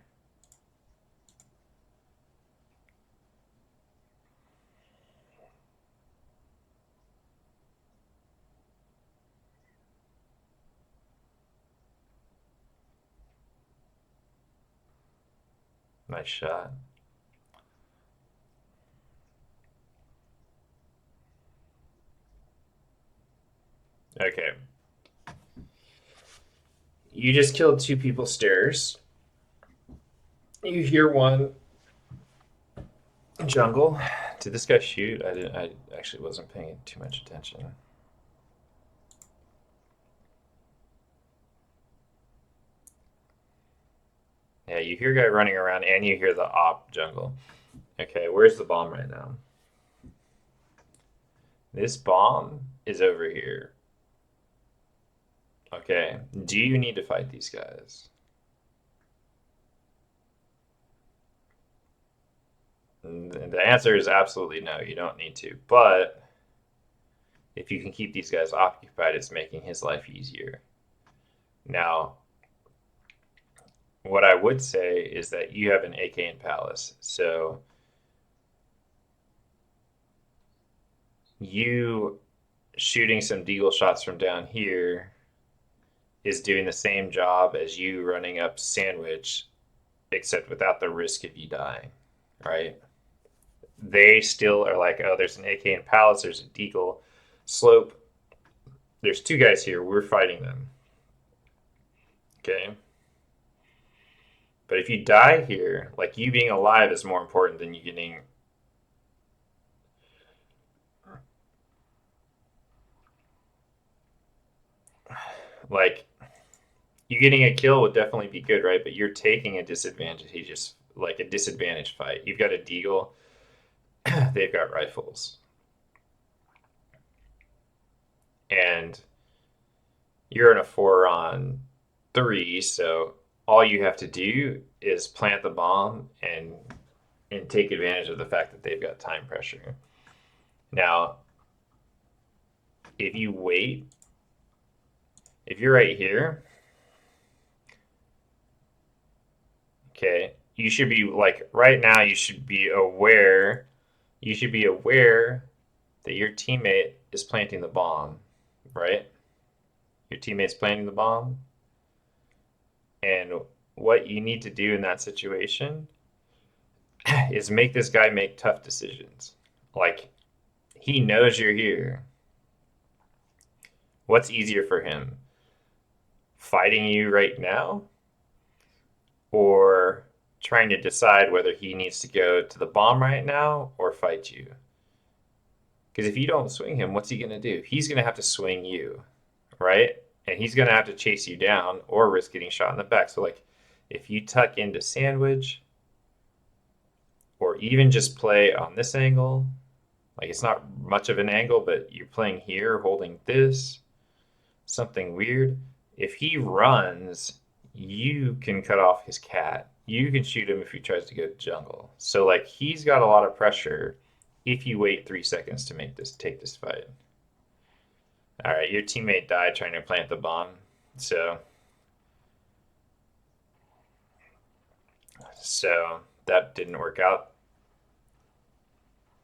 Nice shot. Okay. You just killed two people stairs. You hear one jungle. Did this guy shoot? I didn't. I actually wasn't paying too much attention. Yeah, you hear a guy running around and you hear the op jungle. Okay, where's the bomb right now? This bomb is over here. Okay, do you need to fight these guys? And the answer is absolutely no, you don't need to. But if you can keep these guys occupied, it's making his life easier. Now, what I would say is that you have an AK in Palace, so you shooting some deagle shots from down here is doing the same job as you running up Sandwich, except without the risk of you dying, right? They still are like, oh, there's an AK in Palace, there's a deagle slope. There's two guys here, we're fighting them. Okay. But if you die here, like you being alive is more important than you getting. Like, you getting a kill would definitely be good, right? But you're taking a disadvantageous, like a disadvantaged fight. You've got a deagle, they've got rifles. And you're in a 4-on-3, so all you have to do is plant the bomb and take advantage of the fact that they've got time pressure. Now, if you wait, if you're right here, okay, you should be like right now, you should be aware that your teammate is planting the bomb, right? Your teammate's planting the bomb. And what you need to do in that situation is make this guy make tough decisions. Like, he knows you're here. What's easier for him? Fighting you right now? Or trying to decide whether he needs to go to the bomb right now or fight you? Because if you don't swing him, what's he going to do? He's going to have to swing you, right? And he's going to have to chase you down or risk getting shot in the back. So, like, if you tuck into Sandwich or even just play on this angle, like it's not much of an angle, but you're playing here, holding this, something weird. If he runs, you can cut off his cat. You can shoot him if he tries to go to jungle. So, like, he's got a lot of pressure if you wait 3 seconds to take this fight. All right, your teammate died trying to plant the bomb. So So that didn't work out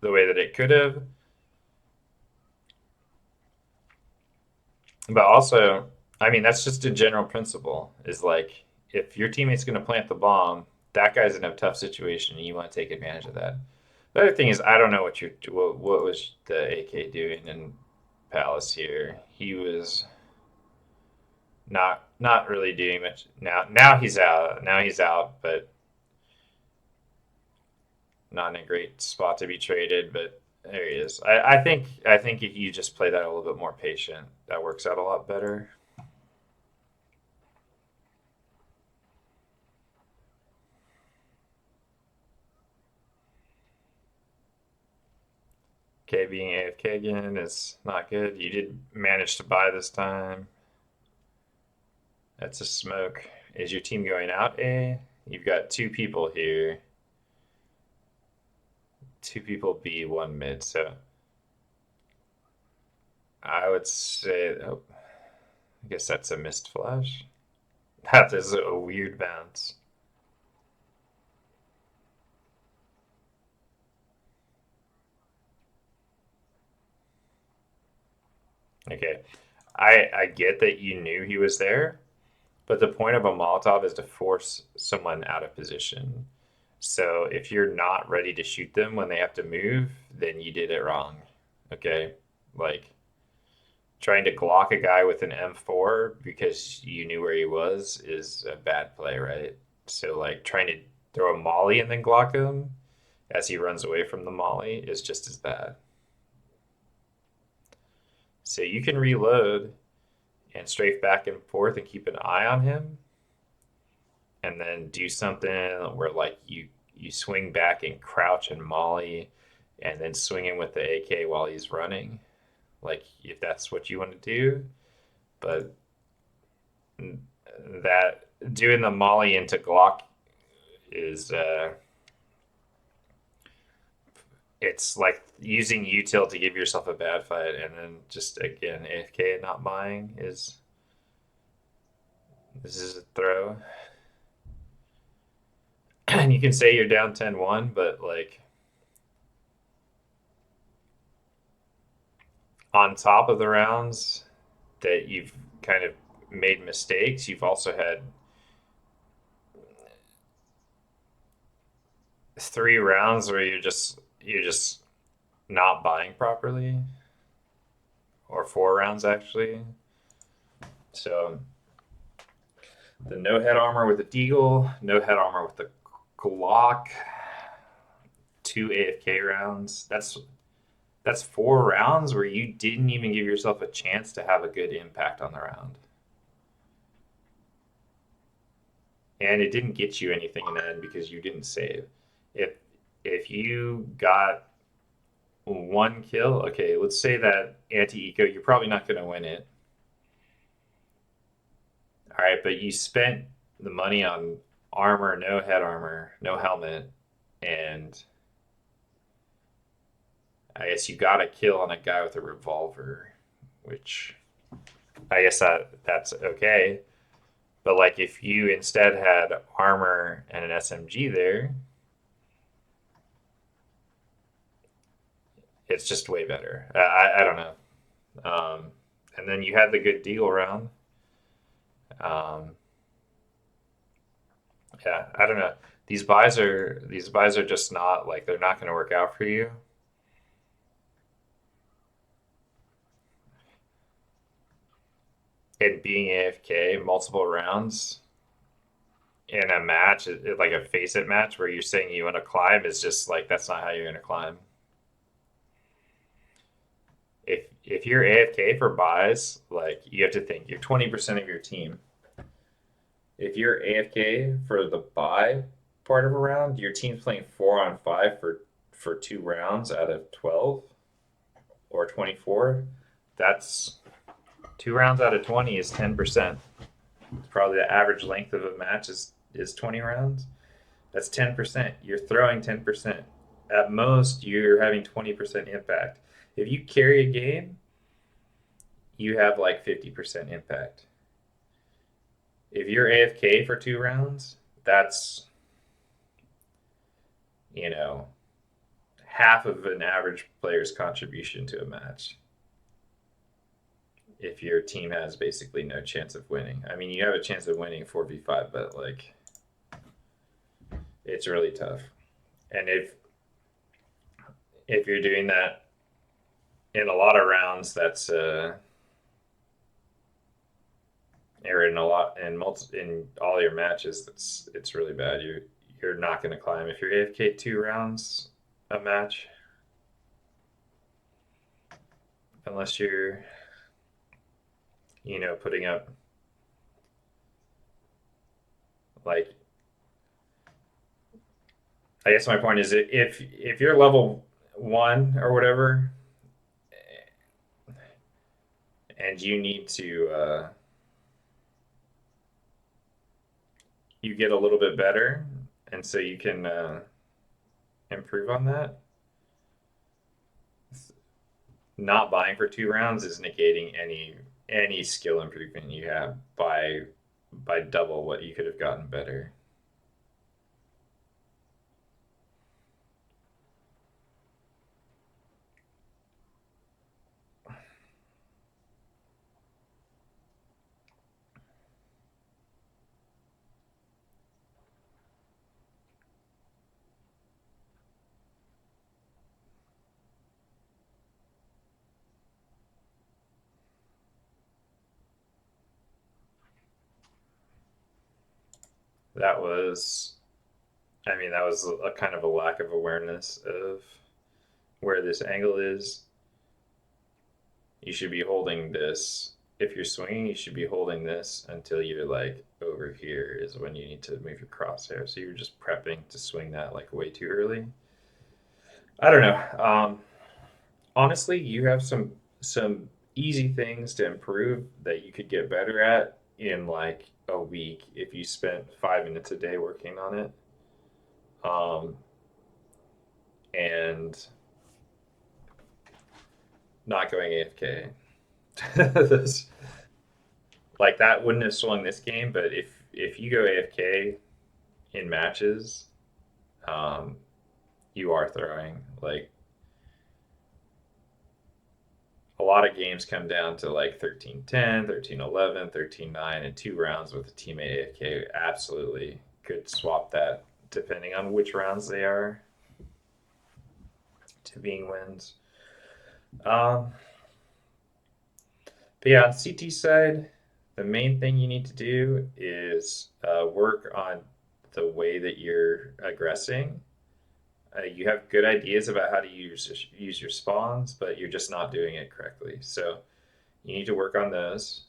the way that it could have. But also, I mean, that's just a general principle is like if your teammate's going to plant the bomb, that guy's in a tough situation and you want to take advantage of that. The other thing is, I don't know what was the AK doing in Palace here. He was not really doing much. Now he's out. Now he's out, but not in a great spot to be traded. But there he is. I think if you just play that a little bit more patient, that works out a lot better. Okay, being AFK again is not good. You did manage to buy this time. That's a smoke. Is your team going out A? You've got two people here. Two people B, one mid. So I would say, oh, I guess that's a missed flash. That is a weird bounce. Okay. I get that you knew he was there, but the point of a Molotov is to force someone out of position. So if you're not ready to shoot them when they have to move, then you did it wrong. Okay? Like trying to Glock a guy with an M4 because you knew where he was is a bad play, right? So like trying to throw a molly and then Glock him as he runs away from the molly is just as bad. So you can reload and strafe back and forth and keep an eye on him and then do something where like you swing back and crouch and molly and then swing him with the AK while he's running. Like if that's what you want to do, but that doing the molly into Glock is it's like using util to give yourself a bad fight and then just again AFK and not buying is this is a throw. And you can say you're down 10-1, but like on top of the rounds that you've kind of made mistakes, you've also had three rounds where you're just not buying properly, or four rounds actually. So the no head armor with the deagle, no head armor with the Glock, two AFK rounds. That's four rounds where you didn't even give yourself a chance to have a good impact on the round. And it didn't get you anything in the end because you didn't save. If if you got one kill, okay, let's say that anti-eco, you're probably not going to win it. All right, but you spent the money on armor, no head armor, no helmet, and I guess you got a kill on a guy with a revolver, which I guess that's okay. But like if you instead had armor and an SMG there, it's just way better. I don't know. And then you had the good deal round. Um, yeah, I don't know. These buys are just not like they're not going to work out for you. And being AFK multiple rounds in a match, like a FaceIT match where you're saying you want to climb, is just like that's not how you're going to climb. If you're AFK for buys, like you have to think you're 20% of your team. If you're AFK for the buy part of a round, your team's playing 4 on 5 for 2 rounds out of 12 or 24. That's 2 rounds out of 20 is 10%. Probably the average length of a match is 20 rounds. That's 10%. You're throwing 10%. At most, you're having 20% impact. If you carry a game, you have like 50% impact. If you're AFK for 2 rounds, that's you know, half of an average player's contribution to a match if your team has basically no chance of winning. I mean, you have a chance of winning 4v5, but like it's really tough. And if you're doing that in a lot of rounds, that's or in a lot in all your matches, it's really bad. You're not going to climb if you're AFK 2 rounds a match unless you're putting up like I guess my point is if you're level 1 or whatever and you need to you get a little bit better and so you can improve on that. Not buying for 2 rounds is negating any skill improvement you have by double what you could have gotten better. That was, I mean, that was a kind of a lack of awareness of where this angle is. You should be holding this. If you're swinging, you should be holding this until you're like over here is when you need to move your crosshair. So you're just prepping to swing that like way too early. I don't know. Honestly, you have some easy things to improve that you could get better at in like a week if you spent 5 minutes a day working on it. Um, and not going AFK. This, like that wouldn't have swung this game, but if you go AFK in matches, um, you are throwing. Like a lot of games come down to like 13-10, 13-11, 13-9, and 2 rounds with a teammate AFK. Absolutely could swap that depending on which rounds they are to being wins. Um, but yeah, on CT side, the main thing you need to do is work on the way that you're aggressing. You have good ideas about how to use your spawns, but you're just not doing it correctly. So you need to work on those.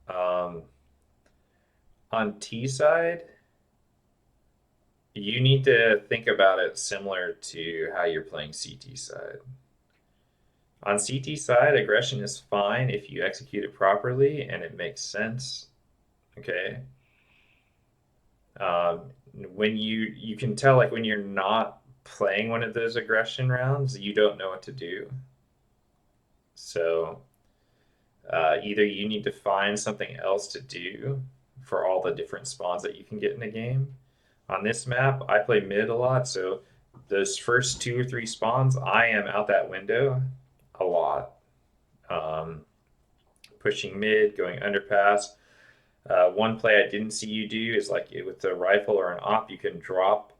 Um, on T side, you need to think about it similar to how you're playing CT side. On CT side, aggression is fine if you execute it properly and it makes sense. Okay. Um, when you can tell like when you're not playing one of those aggression rounds, you don't know what to do. So either you need to find something else to do for all the different spawns that you can get in a game. On this map, I play mid a lot, so those first 2 or 3 spawns, I am out that window a lot. Um, Pushing mid, going underpass. One play I didn't see you do is like with a rifle or an op, you can drop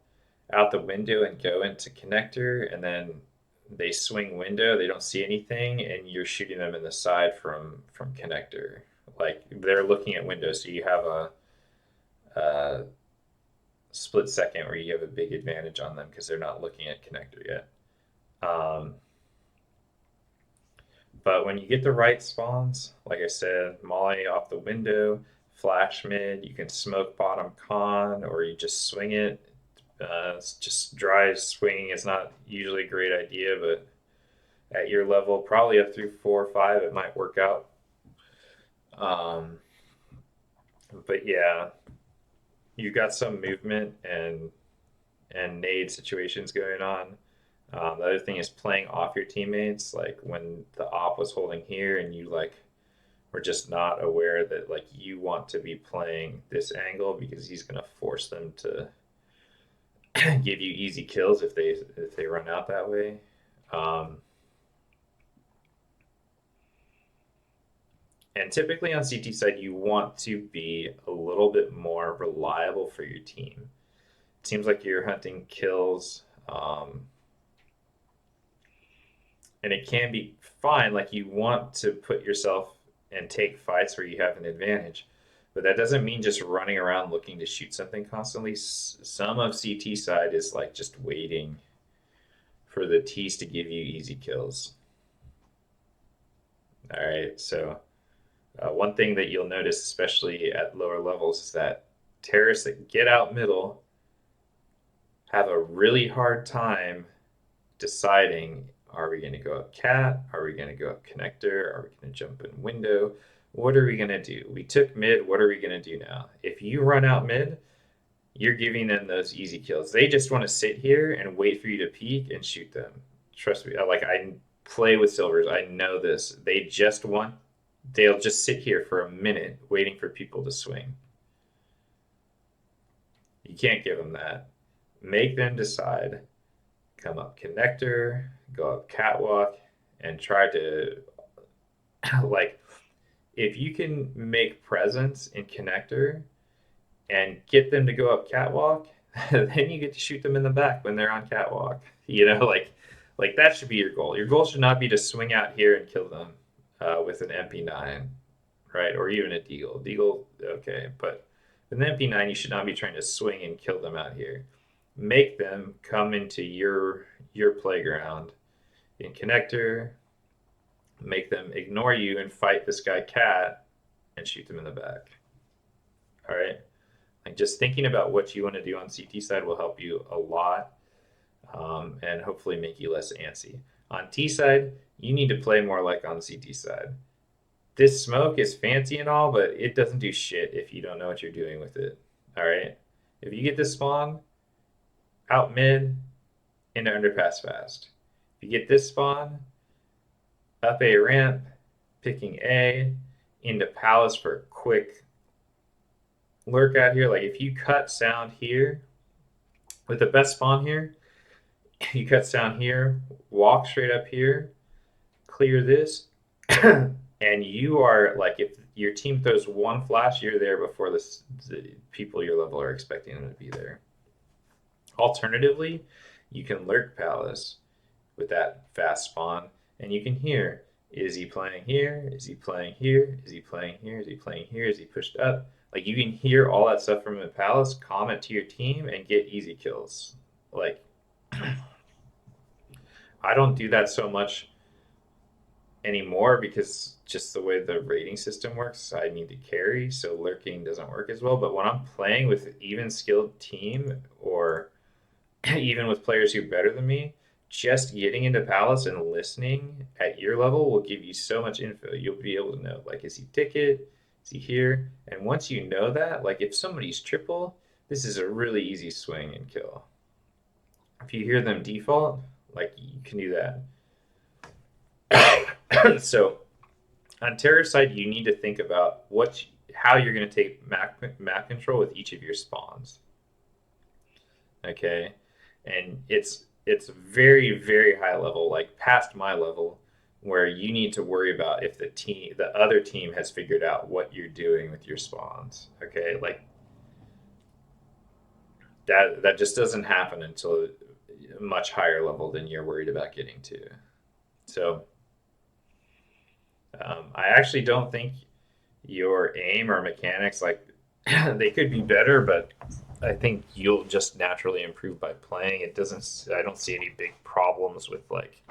out the window and go into connector, and then they swing window, they don't see anything, and you're shooting them in the side from connector. Like they're looking at window, so you have a split second where you have a big advantage on them because they're not looking at connector yet. Um, but when you get the right spawns, like I said, molly off the window, flash mid, you can smoke bottom con, or you just swing it. It's just dry swinging is not usually a great idea, but at your level, probably up through 4 or 5, it might work out. Um, but yeah, you got some movement and nade situations going on. The other thing is playing off your teammates, like when the op was holding here and you like were just not aware that like you want to be playing this angle because he's gonna force them to give you easy kills if they run out that way. Um, and typically on CT side, you want to be a little bit more reliable for your team. It seems like you're hunting kills, and it can be fine. Like you want to put yourself and take fights where you have an advantage, but that doesn't mean just running around looking to shoot something constantly. Some of CT side is like just waiting for the T's to give you easy kills. All right, so one thing that you'll notice, especially at lower levels, is that terrorists that get out middle have a really hard time deciding, are we going to go up cat? Are we going to go up connector? Are we going to jump in window? What are we going to do? We took mid. What are we going to do now? If you run out mid, you're giving them those easy kills. They just want to sit here and wait for you to peek and shoot them. Trust me. Like I play with silvers. I know this. They'll just sit here for a minute waiting for people to swing. You can't give them that. Make them decide. Come up connector, go up catwalk, and try to like if you can make presence in connector and get them to go up catwalk, then you get to shoot them in the back when they're on catwalk. Like that should be your goal. Your goal should not be to swing out here and kill them with an MP9, right? Or even a deagle. Deagle, okay, but with an MP9, you should not be trying to swing and kill them out here. Make them come into your playground in connector. Make them ignore you and fight this guy cat and shoot them in the back. All right. Like just thinking about what you want to do on CT side will help you a lot, and hopefully make you less antsy. On T side, you need to play more like on CT side. This smoke is fancy and all, but it doesn't do shit if you don't know what you're doing with it. All right. If you get this spawn, out mid, into underpass fast. If you get this spawn, up a ramp, picking A, into palace for a quick lurk out here. Like if you cut sound here, with the best spawn here, you cut sound here, walk straight up here, clear this, and you are like, if your team throws one flash, you're there before the people your level are expecting them to be there. Alternatively, you can lurk palace with that fast spawn, and you can hear, is he playing here? Is he playing here? Is he playing here? Is he playing here? Is he pushed up? Like you can hear all that stuff from the palace, comment to your team, and get easy kills. Like I don't do that so much anymore because just the way the rating system works, I need to carry, so lurking doesn't work as well. But when I'm playing with even skilled team or even with players who are better than me, just getting into Palace and listening at your level will give you so much info. You'll be able to know, like, is he ticket? Is he here? And once you know that, like, if somebody's triple, this is a really easy swing and kill. If you hear them default, like, you can do that. So, on terror side, you need to think about how you're going to take map control with each of your spawns. Okay, and it's very, very high level, like past my level, where you need to worry about if the other team has figured out what you're doing with your spawns. Okay, like that just doesn't happen until a much higher level than you're worried about getting to. So I actually don't think your aim or mechanics, like they could be better, but I think you'll just naturally improve by playing. I don't see any big problems with like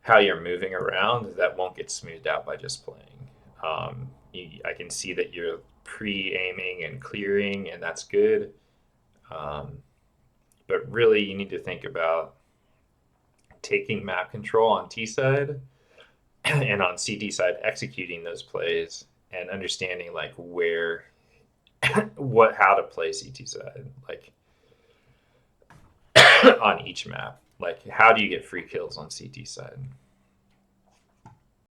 how you're moving around that won't get smoothed out by just playing. I can see that you're pre-aiming and clearing, and that's good. But really, you need to think about taking map control on T side and on CD side, executing those plays and understanding like how to play CT side, like on each map. Like, how do you get free kills on CT side?